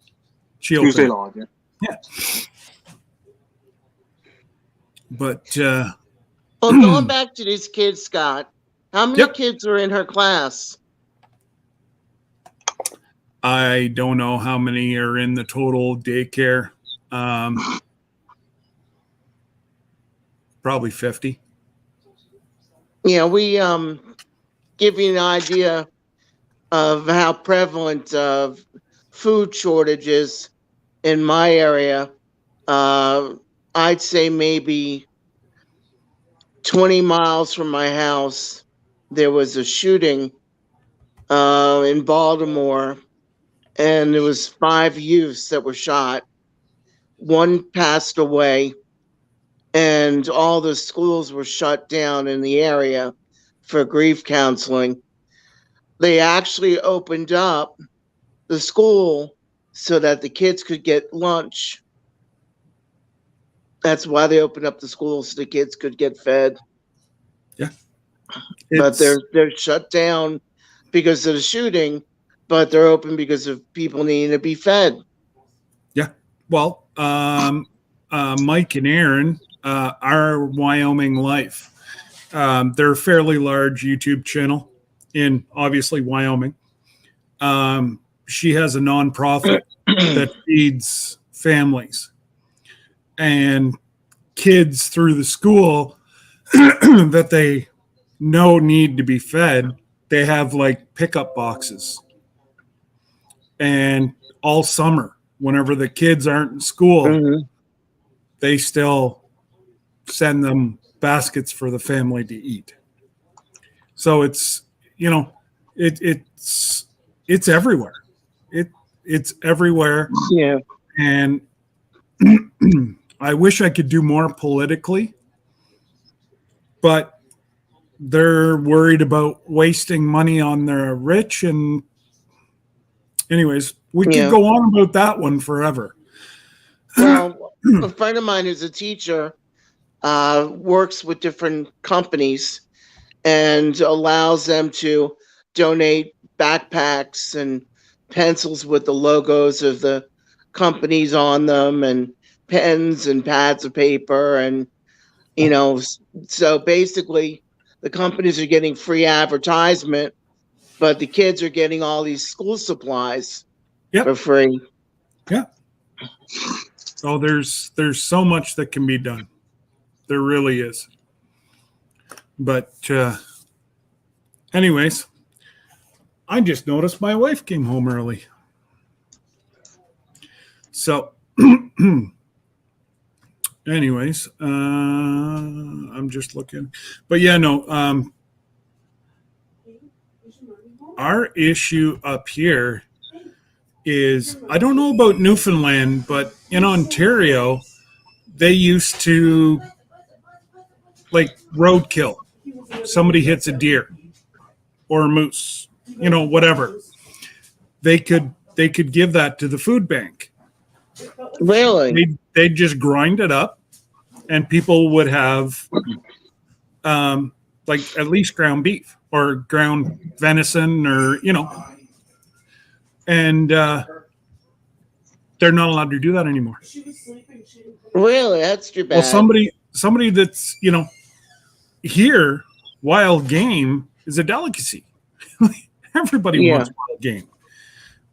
She opened. Tuesday live, yeah. Yeah. But Well, going back to these kids, Scott, how many Yep. kids are in her class? I don't know how many are in the total daycare. Probably 50. Yeah, we give you an idea of how prevalent of food shortages in my area. I'd say maybe 20 miles from my house, there was a shooting in Baltimore, and there was 5 youths that were shot. One passed away, and all the schools were shut down in the area for grief counseling. They actually opened up the school so that the kids could get lunch. That's why they opened up the schools so the kids could get fed. Yeah. But they're shut down because of the shooting, but they're open because of people needing to be fed. Yeah. Well, Mike and Aaron, our Wyoming Life, they're a fairly large YouTube channel in obviously Wyoming. She has a nonprofit that feeds families and kids through the school that they know need to be fed. They have like pickup boxes, and all summer, whenever the kids aren't in school, they still send them baskets for the family to eat. So it's, you know, it's everywhere. It's everywhere. Yeah. And I wish I could do more politically, but they're worried about wasting money on the rich. And anyways, we could go on about that one forever. Well, a friend of mine who's a teacher works with different companies and allows them to donate backpacks and pencils with the logos of the companies on them, and pens and pads of paper, and so basically the companies are getting free advertisement, but the kids are getting all these school supplies for free. Yeah. So there's so much that can be done. There really is. But anyways, I just noticed my wife came home early. So anyways, I'm just looking. But yeah, no, our issue up here is, I don't know about Newfoundland, but in Ontario, they used to like roadkill. Somebody hits a deer or a moose, whatever. They could give that to the food bank. Really? They'd just grind it up, and people would have like at least ground beef or ground venison or, and they're not allowed to do that anymore. Really? That's too bad. Well, somebody that's, here, wild game is a delicacy. Everybody wants wild game.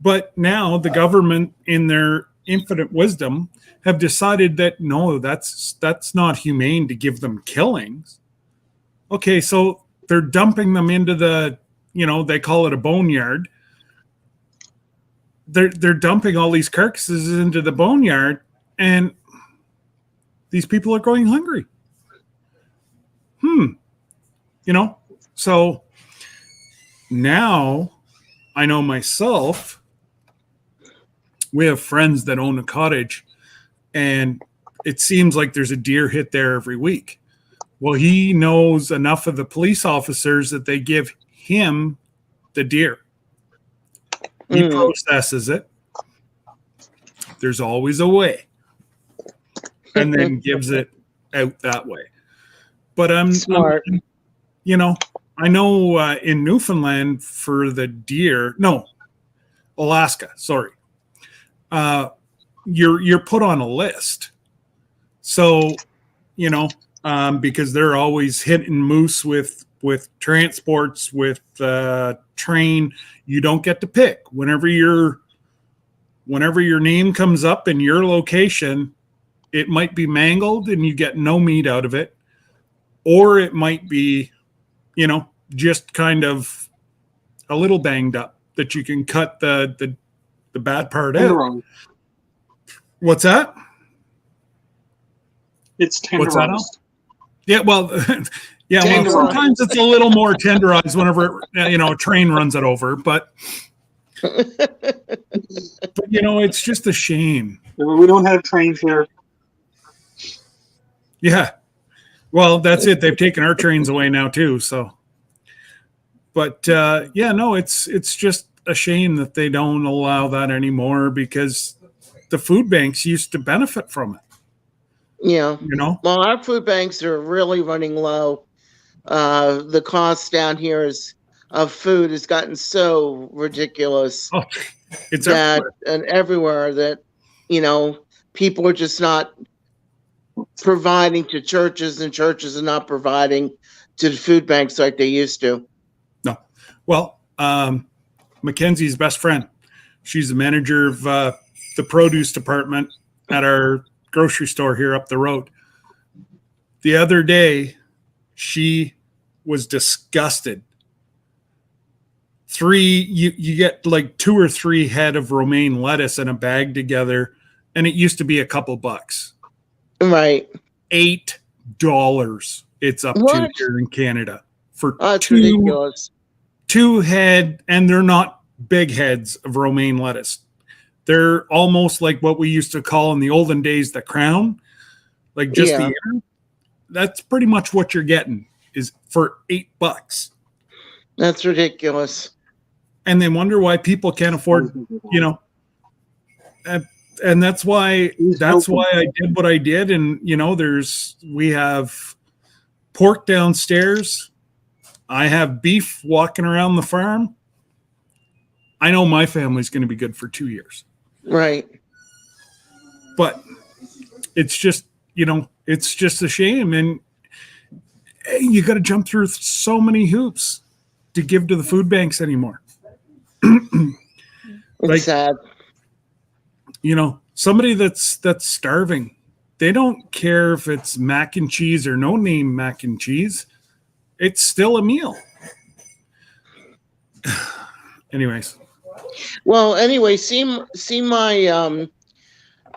But now the government, in their infinite wisdom, have decided that no, that's not humane to give them killings. Okay, so they're dumping them into the, they call it a boneyard. They're dumping all these carcasses into the boneyard, and these people are going hungry. So now I know myself, we have friends that own a cottage, and it seems like there's a deer hit there every week. Well, he knows enough of the police officers that they give him the deer. He processes it. There's always a way. And then gives it out that way. But smart. I know in Newfoundland for the deer, Alaska, sorry. You're put on a list. So, because they're always hitting moose with transports, with train. You don't get to pick. Whenever your name comes up in your location, it might be mangled and you get no meat out of it, or it might be, just kind of a little banged up that you can cut the bad part out. What's that? It's tenderized. Yeah, well, sometimes it's a little more tenderized whenever a train runs it over, but it's just a shame. We don't have trains here. Yeah, well, that's it. They've taken our trains away now too. So, but it's just a shame that they don't allow that anymore, because the food banks used to benefit from it. Yeah. Well, our food banks are really running low. The cost down here of food has gotten so ridiculous. Oh, it's everywhere that, people are just not providing to churches, and churches are not providing to the food banks like they used to. No. Well, Mackenzie's best friend, she's the manager of the produce department at our grocery store here up the road. The other day, she was disgusted. You get like 2 or 3 head of romaine lettuce in a bag together, and it used to be a couple bucks. Right. $8 it's up to here in Canada for ridiculous. 2 head, and they're not big heads of romaine lettuce. They're almost like what we used to call in the olden days the crown, like just the ear. That's pretty much what you're getting is for $8. That's ridiculous. And they wonder why people can't afford, and that's why I did what I did. And we have pork downstairs. I have beef walking around the farm. I know my family's going to be good for 2 years. Right. But it's just, it's just a shame. And you got to jump through so many hoops to give to the food banks anymore. It's sad. Somebody that's starving, they don't care if it's mac and cheese or no name mac and cheese. It's still a meal. Anyways. Well, anyway, see my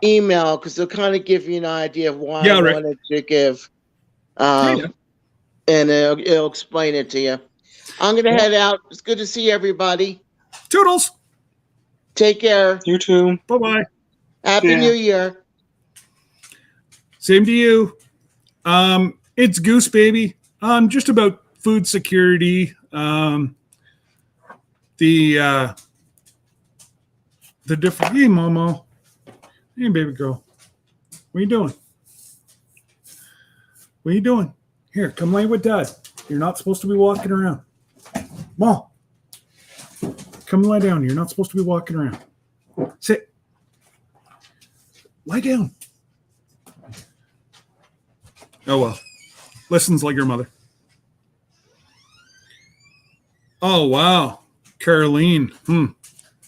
email, because they'll kind of give you an idea of why I wanted to give. And it'll explain it to you. I'm going to head out. It's good to see everybody. Toodles. Take care. You too. Bye-bye. Happy New Year. Same to you. It's Goose Baby. Just about food security. The different. Hey, Momo. Hey, baby girl. What are you doing? What are you doing? Here, come lay with Dad. You're not supposed to be walking around. Mal, come lie down. You're not supposed to be walking around. Sit. Lie down. Oh, well. Listens like your mother. Oh, wow. Caroline.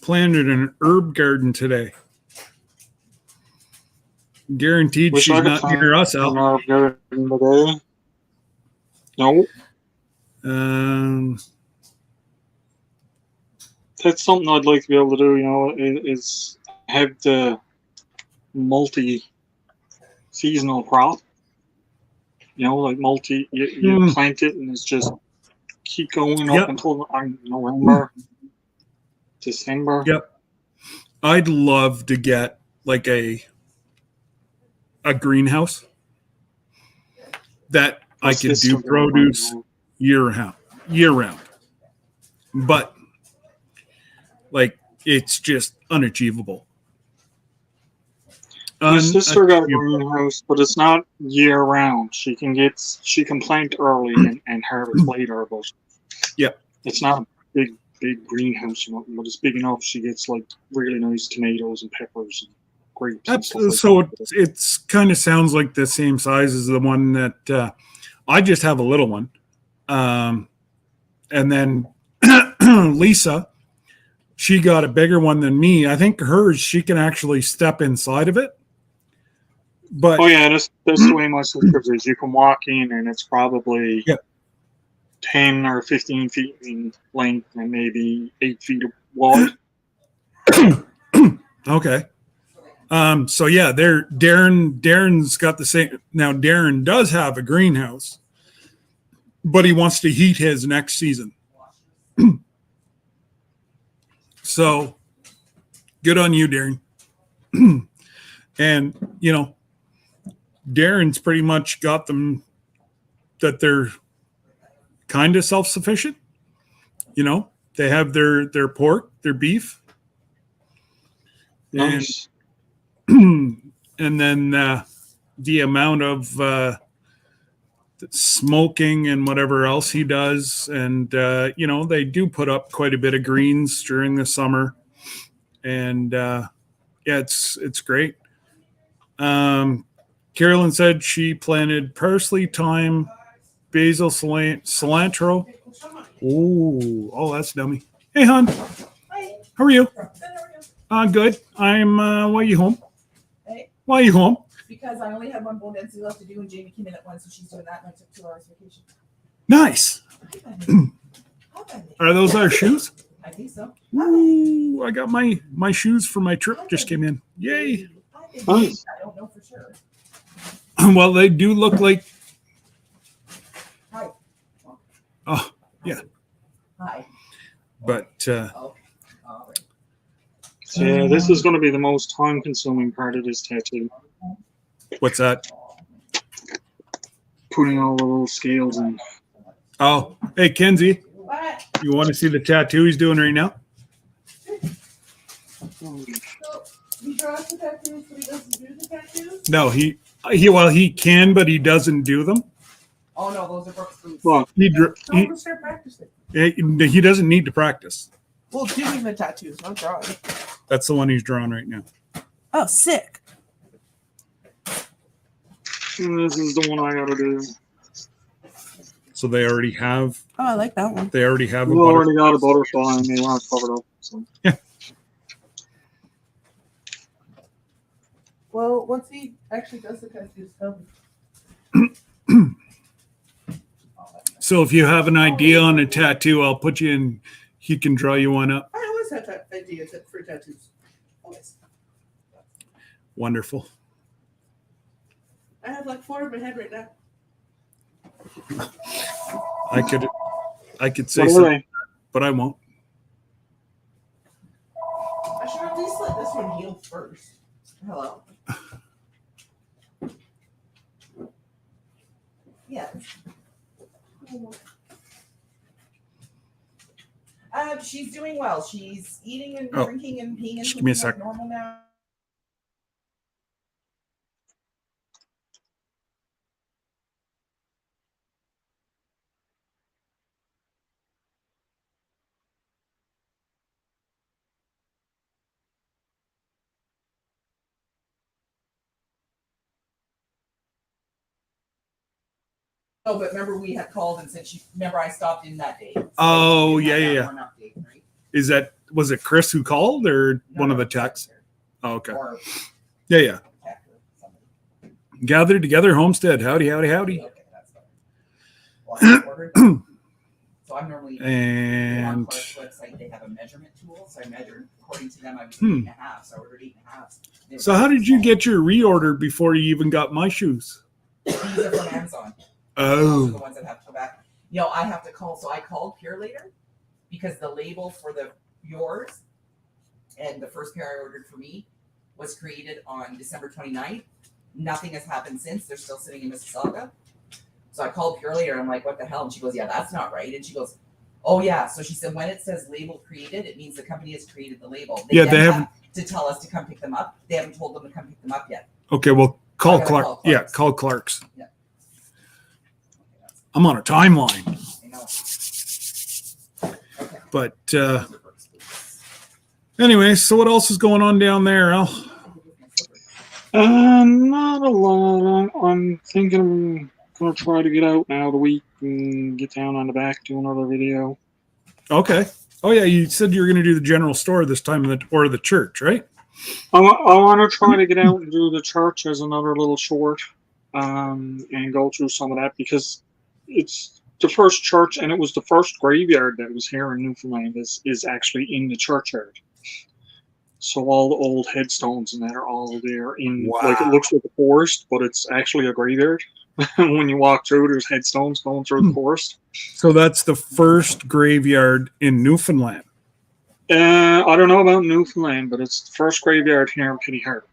Planted an herb garden today. Guaranteed Wish she's I could not near us, Al. herb garden today. No, that's something I'd like to be able to do. You know, is have the multi-seasonal crop. You know, like you plant it and it's just keep going up until November, December. Yep. I'd love to get like a greenhouse that I can do produce year round. But like it's just unachievable. My sister got a greenhouse, but it's not year round. She can plant early and harvest later, but it's not a big greenhouse, you know, but it's big enough. She gets like really nice tomatoes and peppers and grapes. Absolutely. So it's kind of sounds like the same size as the one that I just have a little one, and then Lisa, she got a bigger one than me. I think hers she can actually step inside of it. But that's the way my sister's is. You can walk in and it's probably 10 or 15 feet in length and maybe 8 feet wide. Okay. So yeah, Darren's got the same. Now Darren does have a greenhouse, but he wants to heat his next season. So good on you, Darren. And you know, Darren's pretty much got them that they're kind of self-sufficient. You know, they have their pork, their beef. Nice. And then the amount of smoking and whatever else he does. And, you know, they do put up quite a bit of greens during the summer. And, it's great. Carolyn said she planted parsley, thyme, basil, cilantro. Oh, that's dummy. Hey, hon. Hi. How are you? Good, how are you? Good. Why are you home? Hey. Why are you home? Because I only had one bone density left to do, and Jamie came in at 1, so she's doing that, and I took 2 hours vacation. Nice. Hi, Benny. Are those our shoes? I think so. Ooh, I got my shoes for my trip just came in. Yay. Nice. I don't know for sure. Well, they do look like. Hi. Oh, yeah. Hi. But Okay. All right. So, yeah, this is going to be the most time-consuming part of this tattoo. what's that? Putting all the little scales in. Oh, hey, Kenzie, What? you want to see the tattoo he's doing right now? So, he draws the tattoos, but he doesn't do the tattoos? No, he can, but he doesn't do them. Oh, no, those are Brooke's boots. Well, Tell him to start practicing. He doesn't need to practice. Well, doing the tattoos, not drawing. That's the one he's drawing right now. Oh, sick. this is the one I got to do. So they already have. Oh, I like that one. They already have We already got a butterfly and they want it covered up. So. Yeah. Well, once he actually does the tattoos, tell me. So if you have an idea on a tattoo, I'll put you in. He can draw you one up. I always have ideas for tattoos. Always. Wonderful. I have like 4 in my head right now. I could say What are something, they? but I won't. I should at least let this one heal first. Hello. Yes. She's doing well. She's eating and drinking and peeing and Just give me a pooping like sec. normal now. Oh, but remember we had called and said remember I stopped in that day. So Oh, we had yeah. that one update, right? Was it Chris who called or No, one of the no, texts? Oh, okay. Or Yeah. Tech or somebody. Gathered together, Homestead. Howdy. Okay, that's better. Well, I ordered that. So I'm normally on And Clark's website. They have a measurement tool, so I measured. According to them, I was 8.5. So I ordered 8.5. so how did you get your reorder before you even got my shoes? These are from Amazon. Those are the Oh, ones that have to go back. I have to call. So I called Pure later because the label for yours and the first pair I ordered for me was created on December 29th. Nothing has happened since. They're still sitting in Mississauga. So I called Pure later. I'm like, what the hell? And she goes, yeah, that's not right. And she goes, oh yeah. So she said, when it says label created, it means the company has created the label. They have to tell us to come pick them up. They haven't told them to come pick them up yet. okay. Well, call Clark. Call Clark's. Yeah, call Clark's. Yeah. I'm on a timeline. I know. Okay. But anyway, so what else is going on down there, Al? Not a lot. I'm thinking I'm gonna try to get out now the week and get down on the back, do another video. Okay. Oh yeah, you said you were going to do the general store this time, or the church, right? I want to try to get out and do the church as another little short, and go through some of that because it's the first church and it was the first graveyard that was here in Newfoundland is actually in the churchyard. So all the old headstones and that are all there in like it looks like a forest, but it's actually a graveyard. When you walk through, there's headstones going through the forest. So that's the first graveyard in Newfoundland. I don't know about Newfoundland, but it's the first graveyard here in Penny Harbor.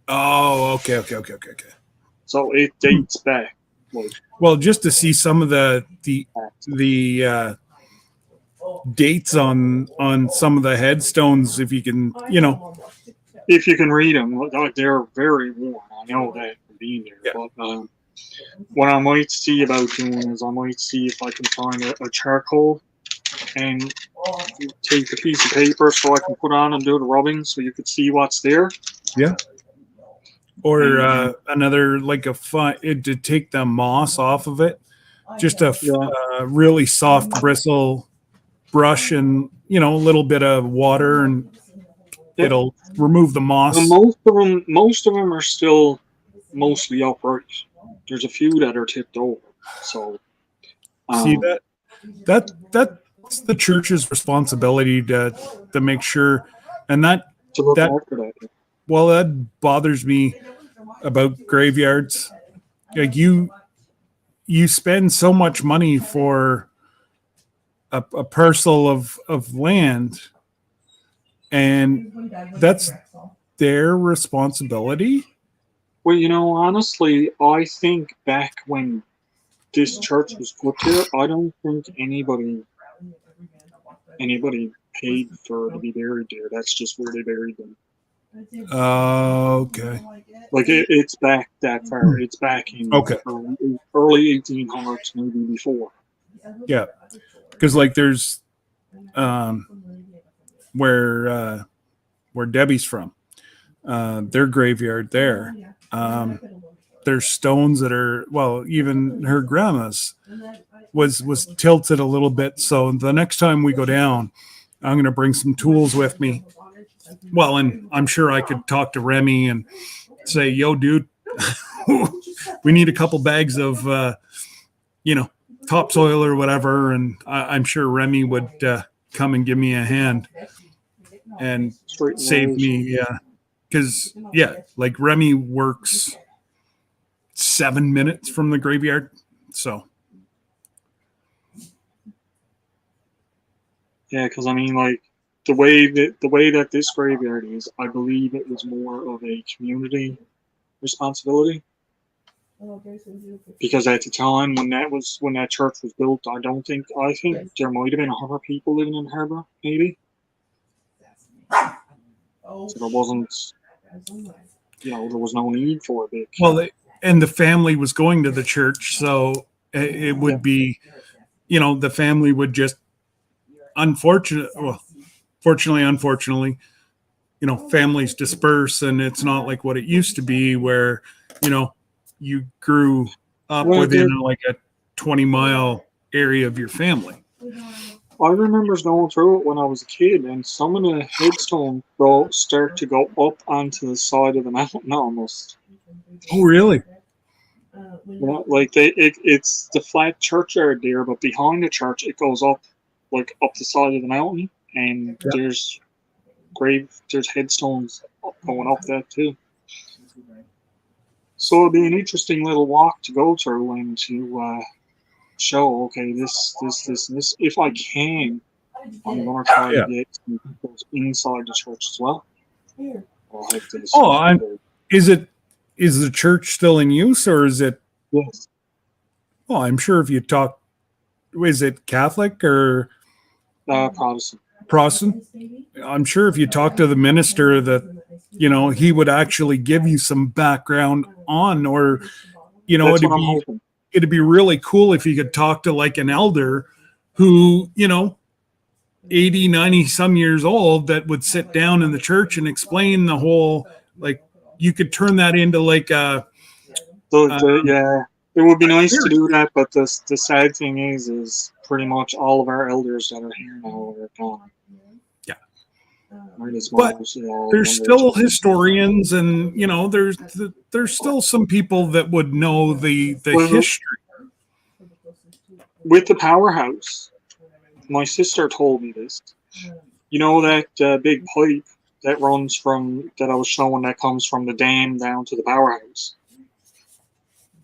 Oh, okay. So it dates back. Well, just to see some of the dates on some of the headstones, if you can, if you can read them, they're very worn. I know that from being there, yeah. But what I might see about doing is I might see if I can find a charcoal and take a piece of paper so I can put on and do the rubbing so you could see what's there. Yeah. Or another like to take the moss off of it, just a really soft bristle brush and a little bit of water and it'll remove the moss. And most of them are still mostly upright. There's a few that are tipped over. So see that's the church's responsibility to make sure, and that bothers me about graveyards. Like you spend so much money for a parcel of land, and that's their responsibility. Well, honestly, I think back when this church was put there, I don't think anybody paid for to be buried there. That's just where they buried them. Okay. Like it's back that far. It's back in early 1800s, maybe before. Yeah, because like there's where Debbie's from, their graveyard there. There's stones that are even her grandma's was tilted a little bit. So the next time we go down, I'm going to bring some tools with me. Well, and I'm sure I could talk to Remy and say, yo, dude, we need a couple bags of, topsoil or whatever. And I'm sure Remy would come and give me a hand and save me. Yeah. Because, like Remy works 7 minutes from the graveyard. So. Yeah, because I mean, like the way that this graveyard is, I believe it was more of a community responsibility. Because at the time when that church was built, I think there might have been 100 people living in Harbour, maybe. So there wasn't, there was no need for a big. Well, and the family was going to the church, so it would be, the family would just. Unfortunately, families disperse, and it's not like what it used to be where, you grew up within like a 20-mile area of your family. I remember going through it when I was a kid, and some of the headstones start to go up onto the side of the mountain almost. Oh, really? Yeah, like it's the flat churchyard there, but behind the church it goes up, like up the side of the mountain, and there's headstones going up that too. So it'll be an interesting little walk to go through and to show, okay, this. If I can, I'm gonna try to get some those inside the church as well. I'll have to is the church still in use, or is it? Yes. Well, I'm sure if you talk, is it Catholic or Protestant? Protestant? I'm sure if you talk to the minister that, he would actually give you some background on, or, it'd be really cool if you could talk to like an elder who, 80, 90 some years old that would sit down in the church and explain the whole, like, you could turn that into like a. Yeah, it would be nice to do that, but the sad thing is pretty much all of our elders that are here now are gone. Yeah. But there's still historians, and there's still some people that would know the history. With the powerhouse, my sister told me this. You know that big pipe that runs that I was showing that comes from the dam down to the powerhouse?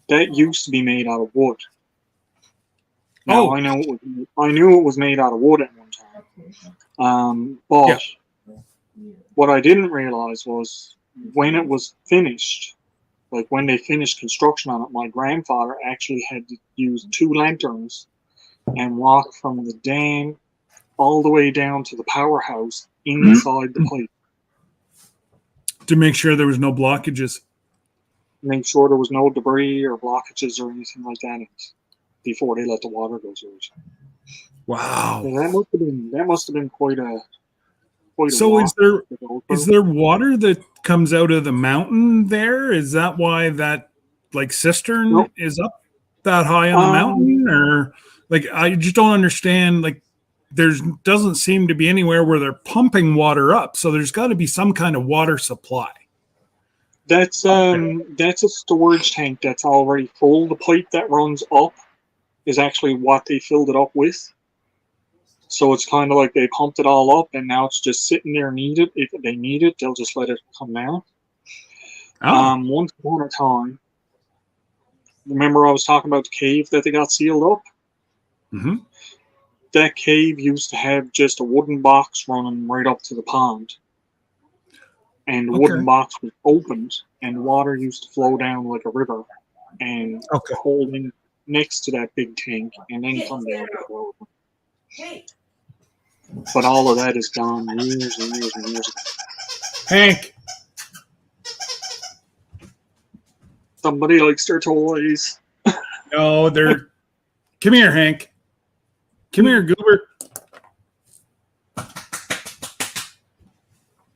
That used to be made out of wood. Now, I knew it was made out of wood at one time. But what I didn't realize was when it was finished, like when they finished construction on it, my grandfather actually had to use 2 lanterns and walk from the dam all the way down to the powerhouse inside the pipe. To make sure there was no blockages. Make sure there was no debris or blockages or anything like that before they let the water go through it. Wow. So that must have been quite a so is there water that comes out of the mountain there? Is that why that like cistern is up that high on the mountain? Or like, I just don't understand, like doesn't seem to be anywhere where they're pumping water up. So there's got to be some kind of water supply. That's a storage tank that's already full. The pipe that runs up is actually what they filled it up with. So it's kind of like they pumped it all up, and now it's just sitting there needed. If they need it, they'll just let it come down. Once upon a time, remember I was talking about the cave that they got sealed up? Mm-hmm. That cave used to have just a wooden box running right up to the pond. And the wooden box was opened, and water used to flow down like a river and hold in next to that big tank and then come down to flow. But all of that is gone years and years and years ago. Hank! Somebody likes their toys. No, they're... Come here, Hank. Come here, Goober.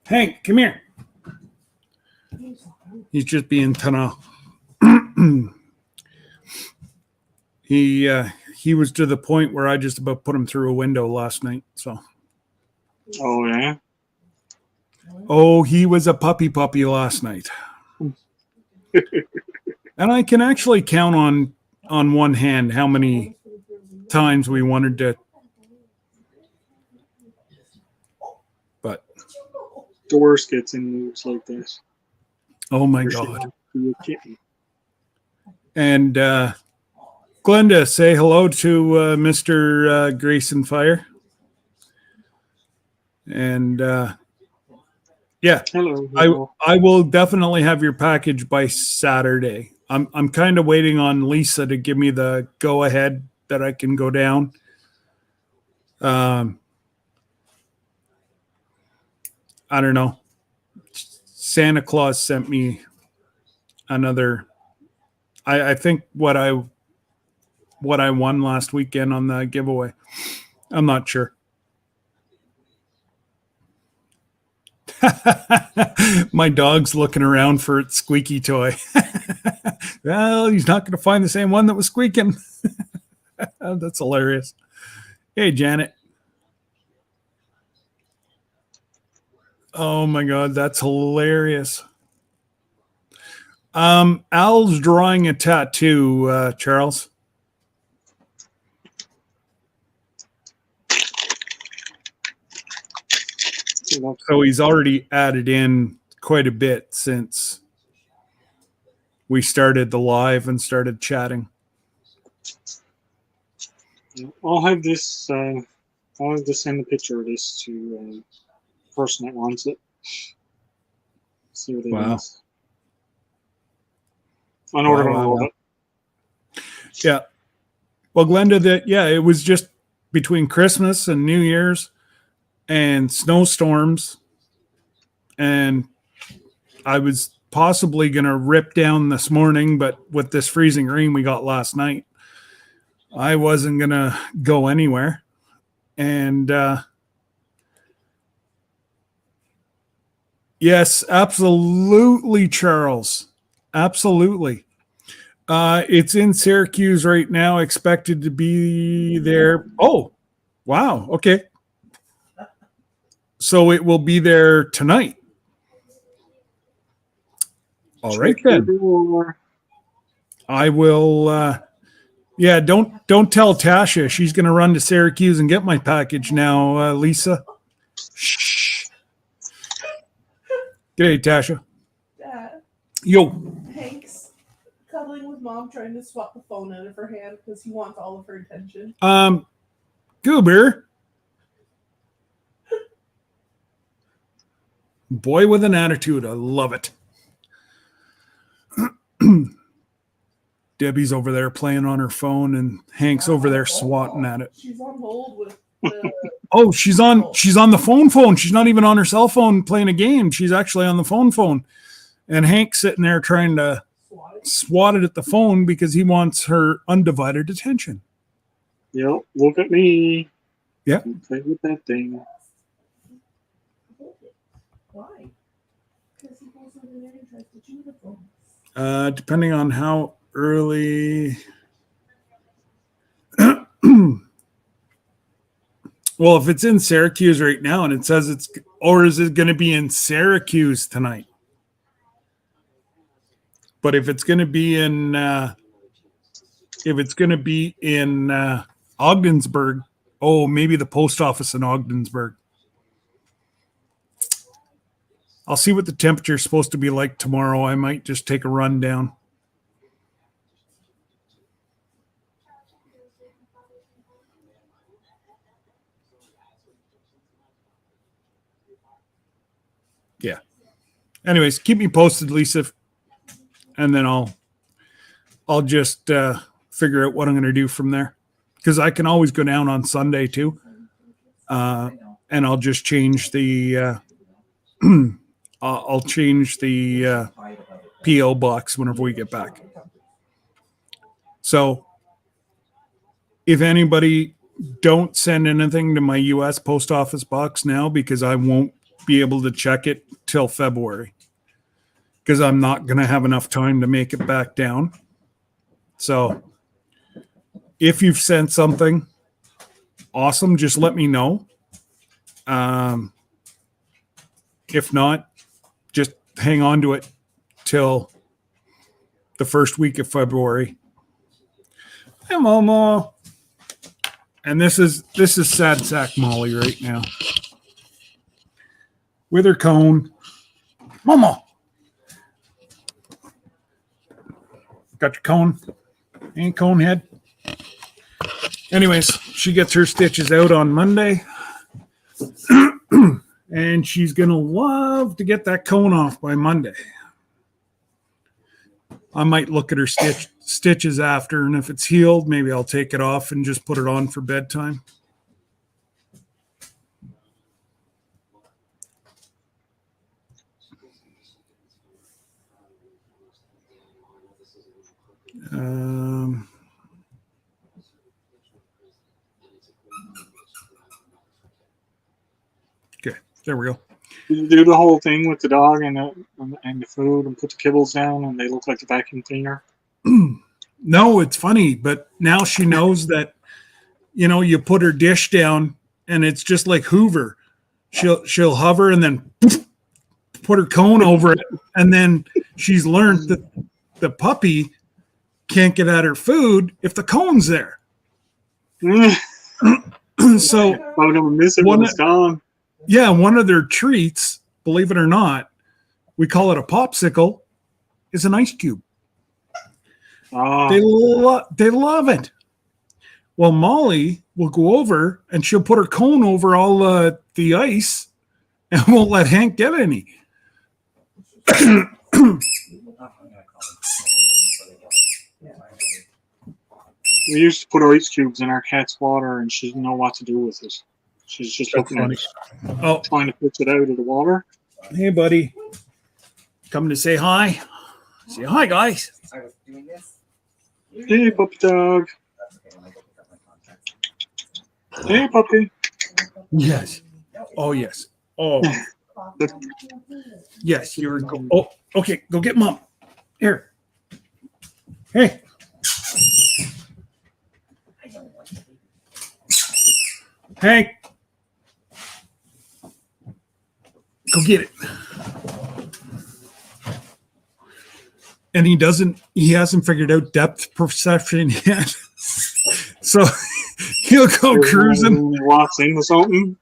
Hank, come here. He's just being tana. He was to the point where I just about put him through a window last night. So. Oh yeah. Oh, he was a puppy last night. And I can actually count on one hand how many times we wanted to. But the worst gets in moves like this. Oh my God. And Glenda, say hello to Mr. Grayson Fire. And yeah, hello. I will definitely have your package by Saturday. I'm kind of waiting on Lisa to give me the go ahead that I can go down. I don't know. Santa Claus sent me another. I think what I won last weekend on the giveaway. I'm not sure. My dog's looking around for its squeaky toy. Well, he's not going to find the same one that was squeaking. That's hilarious. Hey, Janet. Oh my God, that's hilarious. Al's drawing a tattoo, Charles. So he's already added in quite a bit since we started the live and started chatting. I'll have this. I'll have to send a picture of this to the person that runs it. See what it is. I know they're gonna love it. Yeah. Well, Glenda, it was just between Christmas and New Year's and snowstorms, and I was possibly going to rip down this morning, but with this freezing rain we got last night, I wasn't going to go anywhere. And yes, absolutely, Charles. Absolutely. It's in Syracuse right now, expected to be there. Oh, wow. Okay. So it will be there tonight. All right, then. I will. Don't tell Tasha. She's going to run to Syracuse and get my package now, Lisa. Shh. G'day, Tasha. Dad. Yo. Hank's cuddling with Mom, trying to swap the phone out of her hand because he wants all of her attention. Goober. Boy with an attitude. I love it. Debbie's over there playing on her phone, and Hank's over there swatting at it. She's on hold with the... Oh, she's on the phone. She's not even on her cell phone playing a game. She's actually on the phone. And Hank's sitting there trying to swat it at the phone because he wants her undivided attention. Yep, look at me. Yeah. Play with that thing. Why? Because he wasn't interested in the phone. Depending on how early. Well, if it's in Syracuse right now and it says or is it going to be in Syracuse tonight? But if it's going to be in Ogdensburg, maybe the post office in Ogdensburg. I'll see what the temperature is supposed to be like tomorrow. I might just take a run down. Yeah. Anyways, keep me posted, Lisa, and then I'll just figure out what I'm going to do from there, because I can always go down on Sunday too, and I'll just change the I'll change the PO box whenever we get back. So if anybody, don't send anything to my U.S. post office box now, because I won't be able to check it till February, because I'm not going to have enough time to make it back down. So if you've sent something, awesome, just let me know. If not, just hang on to it till the first week of February. Hi, Momo. And this is Sad Sack Molly right now with her cone. Momo, got your cone? Ain't cone head? Anyways, she gets her stitches out on Monday. And she's going to love to get that cone off by Monday. I might look at her stitches after, and if it's healed, maybe I'll take it off and just put it on for bedtime. Okay, there we go. You do the whole thing with the dog and the food, and put the kibbles down, and they look like a vacuum cleaner. No, it's funny, but now she knows that, you put her dish down and it's just like Hoover. She'll hover and then put her cone over it. And then she's learned that the puppy can't get at her food if the cone's there. So I'm gonna miss it when it's gone. Yeah, one of their treats, believe it or not, we call it a popsicle, is an ice cube. Oh. They love it. Well, Molly will go over and she'll put her cone over all the ice and won't let Hank get any. We used to put ice cubes in our cat's water, and she didn't know what to do with it. She's just looking at it, trying to push it out of the water. Hey, buddy. Coming to say hi. Say hi, guys. I was doing this. Hey, puppy dog. Hey, puppy. Yes. Oh, yes. Oh, yes. Here we go. Oh, okay. Go get mom. Here. Hey. Hank. Go get it. And he hasn't figured out depth perception yet. So he'll go cruising. He walks into something.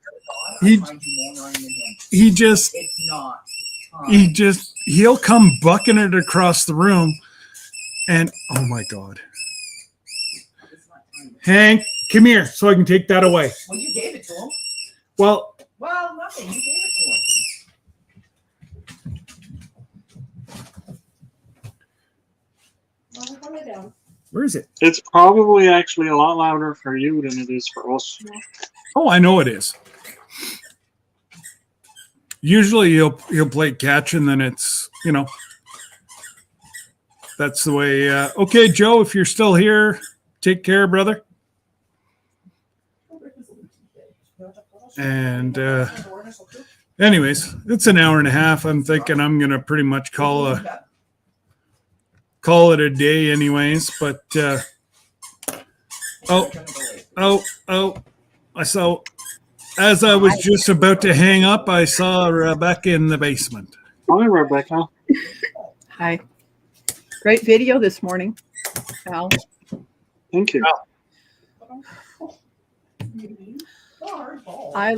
He'll come bucking it across the room. And oh my God. Hank, come here so I can take that away. Well, you gave it to him. Well, nothing. You gave it to him. Down. Where is it? It's probably actually a lot louder for you than it is for us. Oh, I know it is. Usually he'll play catch and then it's, that's the way. Okay, Joe, if you're still here, take care, brother. And anyways, it's an hour and a half. I'm thinking I'm going to pretty much call it a day anyways, but I saw, as I was just about to hang up, I saw Rebecca in the basement. Hi, Rebecca. Hi. Great video this morning, Al. Thank you. I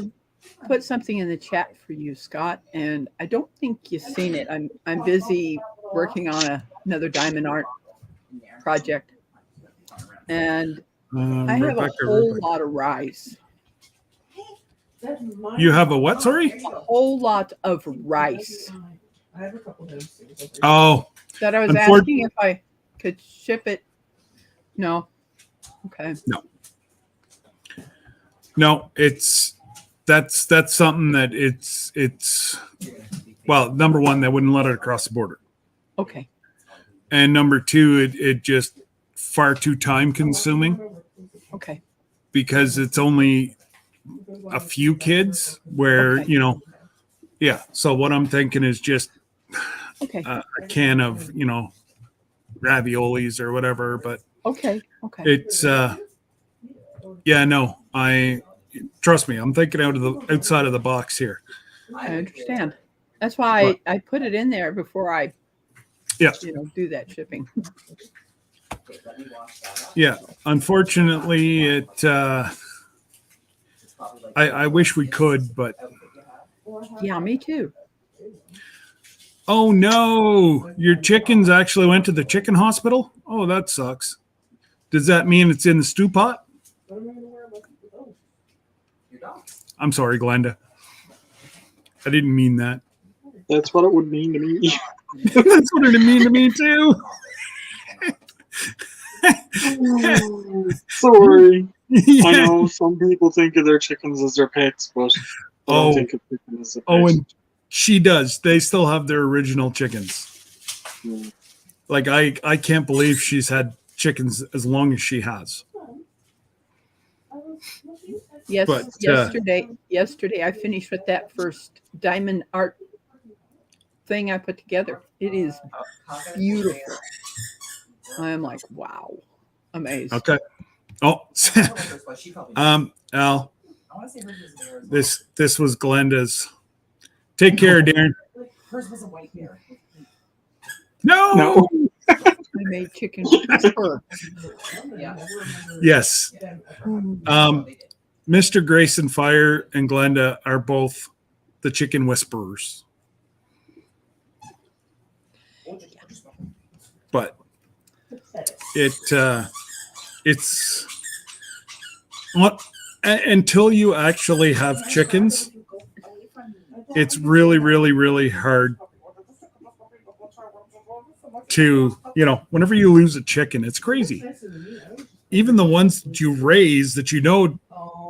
put something in the chat for you, Scott, and I don't think you've seen it. I'm busy working on another diamond art project, and I have a whole lot of rice. You have a what? Sorry? A whole lot of rice. I have a couple of those things. Oh. That I was asking if I could ship it. No. Okay. No, that's something that it's well, number one, they wouldn't let it across the border. Okay. And number two, it just far too time consuming. Okay. Because it's only a few kids where, yeah. So what I'm thinking is just a can of, raviolis or whatever, but okay. It's trust me, I'm thinking outside of the box here. I understand. That's why I put it in there before I do that shipping. Yeah, unfortunately, it. I wish we could, but yeah, me too. Oh no, your chickens actually went to the chicken hospital. Oh, that sucks. Does that mean it's in the stew pot? I'm sorry, Glenda. I didn't mean that. That's what it would mean to me. That's what it would mean to me too. Sorry. Yeah. I know some people think of their chickens as their pets, but I don't think of chickens as a pet. Oh, and she does. They still have their original chickens. Yeah. Like I can't believe she's had chickens as long as she has. Yes, But, yesterday I finished with that first diamond art thing I put together. It is beautiful. I am like, wow, amazed. Okay. Oh, Al, I want to say hers was a bear as well. this was Glenda's. Take care, Darren. Hers was a white bear. No. I made chicken whisper. Yeah. Yes. Mm. Mr. Grayson Fire and Glenda are both the chicken whisperers. But it's what until you actually have chickens, it's really, really, really hard to, whenever you lose a chicken, it's crazy. Even the ones that you raise that you know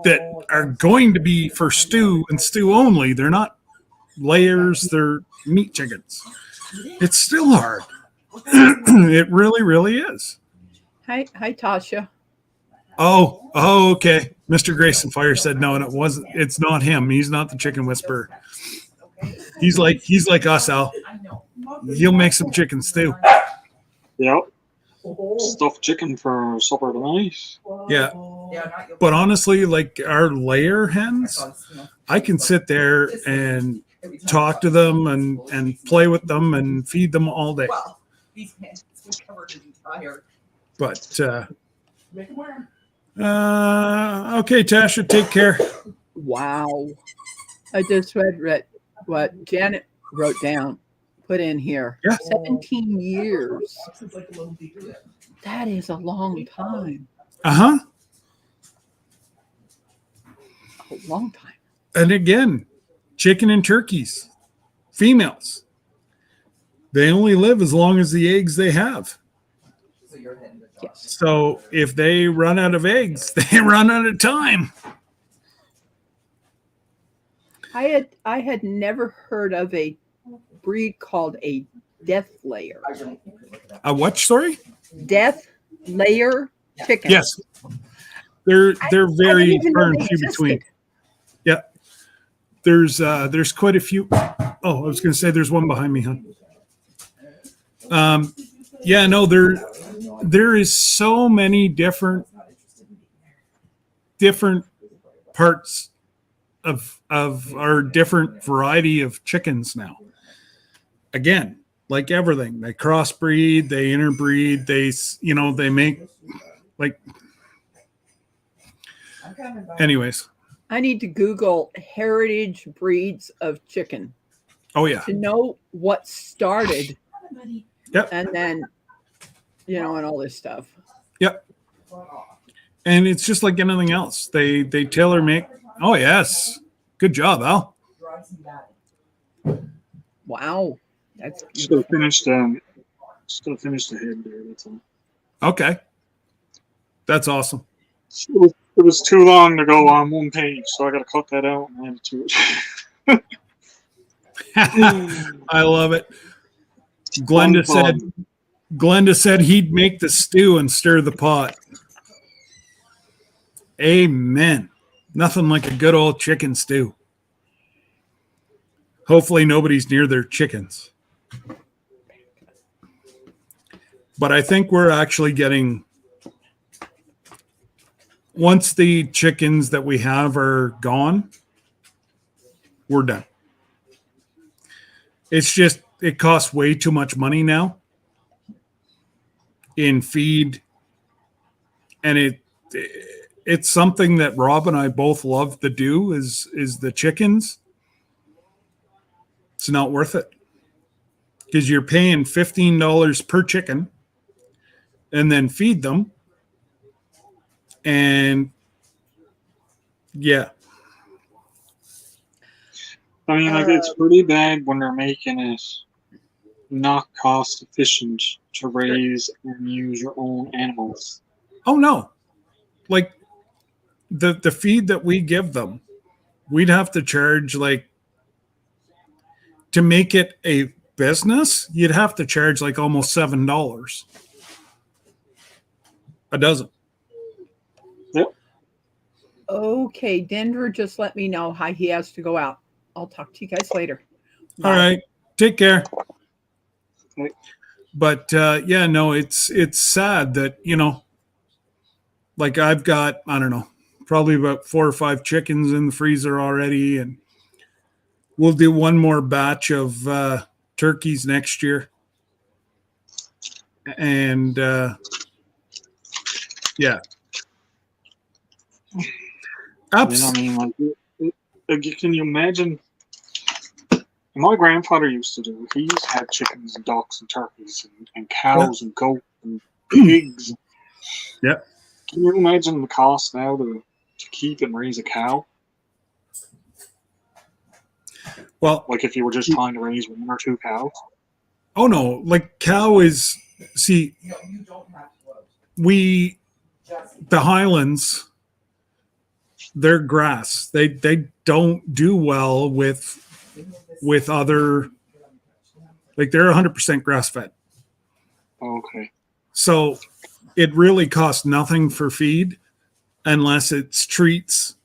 that are going to be for stew and stew only, they're not layers, they're meat chickens. It's still hard. It really, really is. Hi, Tasha. Oh, okay. Mr. Grayson Fire said no, and it's not him. He's not the chicken whisperer. He's like us, Al. He'll make some chicken stew. Yep. Stuffed chicken for supper tonight. Yeah. But honestly, like our layer hens, I can sit there and talk to them and play with them and feed them all day. Well, these pants were covered in tire. But okay, Tasha, take care. Wow. I just read what Janet wrote down, put in here. Yeah. 17 years. That is a long time. Uh-huh. A long time. And again, chicken and turkeys, females. They only live as long as the eggs they have. Yes. So if they run out of eggs, they run out of time. I had never heard of a breed called a death layer. A what, sorry? Death layer chicken. Yes. They're very didn't even know far and they few between. existed. Yeah. There's quite a few. Oh, I was going to say there's one behind me, huh? Yeah, no, there is so many different parts of our different variety of chickens now. Again, like everything, they crossbreed, they interbreed, they make like. Anyways. I need to Google heritage breeds of chicken Oh yeah. to know what started. Yep. And then, and all this stuff. Yep. And it's just like anything else. They tailor make. Oh yes. Good job, Al. Wow. That's Still finished the head there. That's all. Okay. That's awesome. It was too long to go on one page, so I got to cut that out and add it to it. I love it. Glenda said he'd make the stew and stir the pot. Amen. Nothing like a good old chicken stew. Hopefully nobody's near their chickens. But I think we're actually getting, once the chickens that we have are gone, we're done. It's just, it costs way too much money now in feed. And it's something that Rob and I both love to do is the chickens. It's not worth it because you're paying $15 per chicken and then feed them. And yeah. I mean, like, it's pretty bad when they're making it not cost efficient to raise and use your own animals. Oh no. Like the feed that we give them, we'd have to charge, like, to make it a business, you'd have to charge like almost $7 a dozen. Yep. okay. Denver just let me know how he has to go out. I'll talk to you guys later. All right. Take care. Okay. But yeah, no, it's sad that, like I've got, I don't know, probably about 4 or 5 chickens in the freezer already, and we'll do one more batch of turkeys next year. And yeah. Absolutely. Can you imagine? My grandfather used to do. He used to have chickens and ducks and turkeys and cows and goats and pigs. Yep. Can you imagine the cost now to keep and raise a cow? Well, like if you were just trying to raise 1 or 2 cows. Oh no, like cow is see. The Highlands, they're grass. They don't do well with other, like they're 100% grass fed. Okay. So it really costs nothing for feed unless it's treats.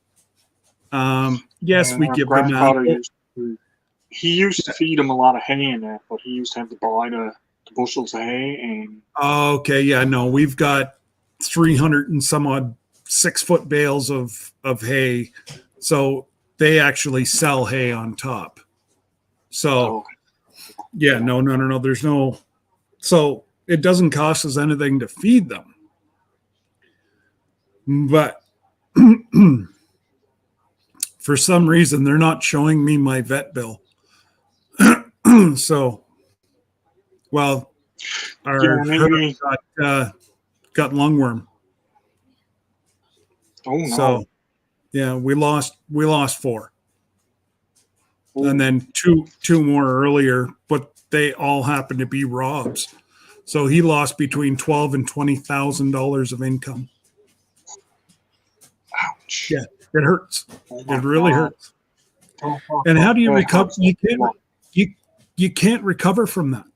Yes, we give them apple. He used to feed them a lot of hay and that, but he used to have to buy the bushels of hay and. Okay, yeah, no, we've got 300 and some odd 6-foot bales of hay, so they actually sell hay on top. So, yeah, no. There's no, so it doesn't cost us anything to feed them, but for some reason they're not showing me my vet bill. So, well, our herd got lungworm. Oh no! So, yeah, we lost 4, and then two more earlier, but they all happened to be Rob's. So he lost between $12,000 and $20,000 of income. Ouch! Yeah, it hurts. It really hurts. And how do you recover? You can't recover from that.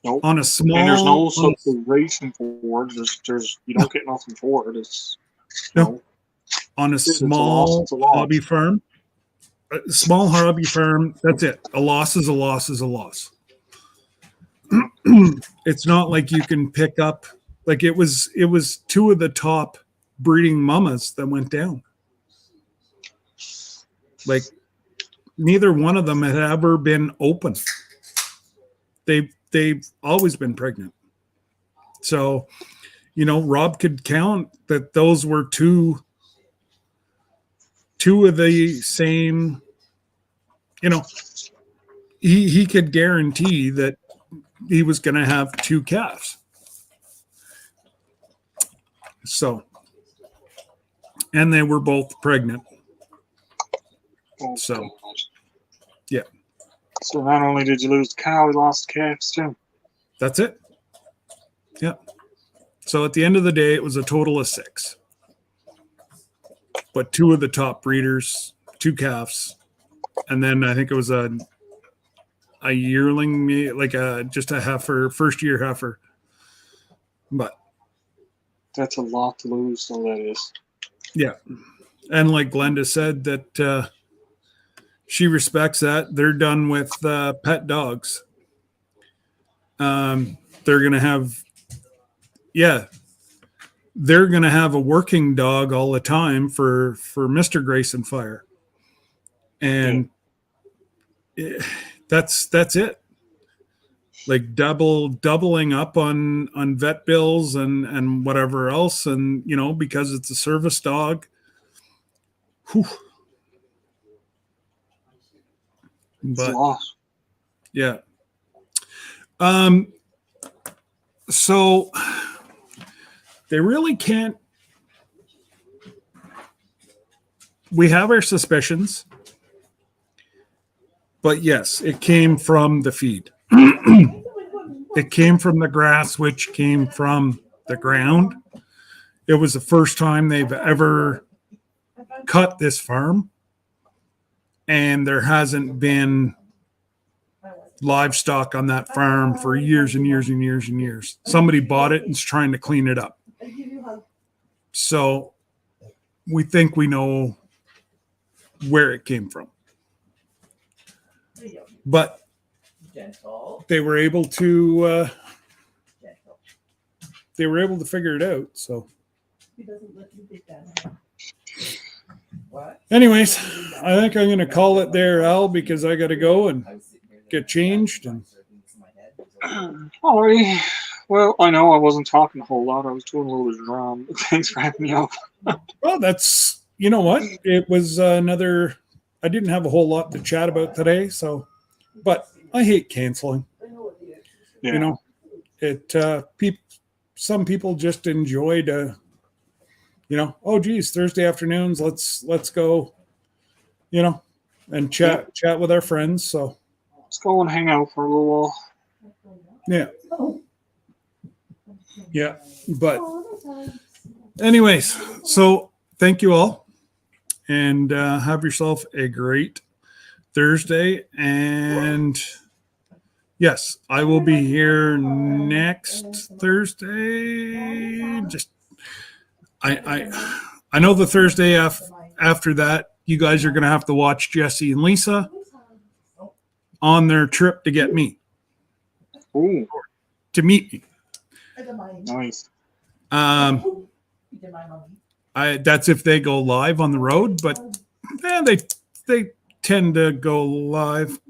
Nope. On a small, and there's no substitution for it. There's you don't get nothing for it. It's no. On a small hobby farm, that's it. A loss is a loss is a loss. It's not like you can pick up, like it was 2 of the top breeding mamas that went down. Like neither one of them had ever been open. They've always been pregnant. So, Rob could count that those were two of the same, he could guarantee that he was going to have 2 calves. So, and they were both pregnant. So, yeah. So not only did you lose the cow, you lost the calves too. That's it. Yeah. So at the end of the day, it was a total of 6. But 2 of the top breeders, 2 calves, and then I think it was a yearling, like just a heifer, first year heifer. But that's a lot to lose. So that is. Yeah, and like Glenda said, that she respects that. They're done with pet dogs. They're gonna have, they're gonna have a working dog all the time for Mr. Grayson Fire, and that's it. Like doubling up on vet bills and whatever else, and because it's a service dog. Whew. But yeah. So they really can't. We have our suspicions, but yes, it came from the feed. It came from the grass, which came from the ground. It was the first time they've ever cut this farm, and there hasn't been livestock on that farm for years and years and years and years. Somebody bought it and is trying to clean it up. So we think we know where it came from. But Gentle. they were able to Gentle. figure it out. So He doesn't let you take that. What? anyways, I think I'm going to call it there, Al, because I got to go and get changed. And Alrighty. Well, I know I wasn't talking a whole lot. I was doing a little bit of drum. Thanks for having me up. well, that's, you know what? It was another, I didn't have a whole lot to chat about today. So, but I hate canceling. Yeah. You know, it, some people just enjoy to, you know, oh geez, Thursday afternoons, let's go, you know, and chat with our friends. So Let's go and hang out for a little while. yeah, but anyways, so thank you all, and have yourself a great Thursday. And yes, I will be here next Thursday. Just I know the Thursday after that, you guys are going to have to watch Jesse and Lisa on their trip to get me, Ooh, to meet me. nice. That's if they go live on the road, but they tend to go live.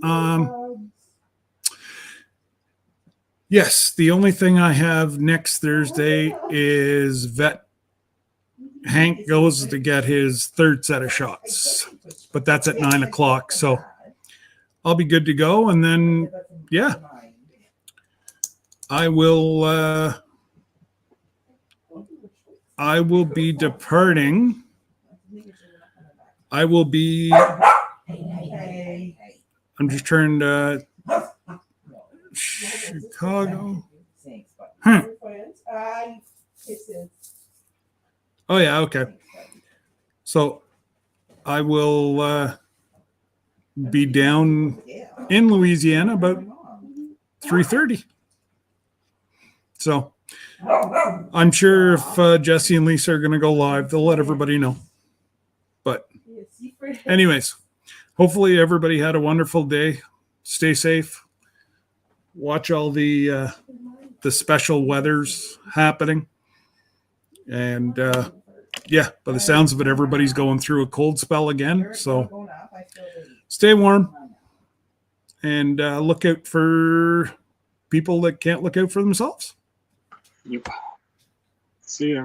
Yes, the only thing I have next Thursday is vet. Hank goes to get his third set of shots, but that's at 9:00. So I'll be good to go. And then, yeah, I will be departing. I will be, I'm just trying to, Chicago. Oh yeah, okay. So I will be down in Louisiana about 3:30. So I'm sure if Jesse and Lisa are going to go live, they'll let everybody know. But anyways, hopefully everybody had a wonderful day. Stay safe. Watch all the special weathers happening. And yeah, by the sounds of it, everybody's going through a cold spell again. So stay warm and look out for people that can't look out for themselves. Yep. See you.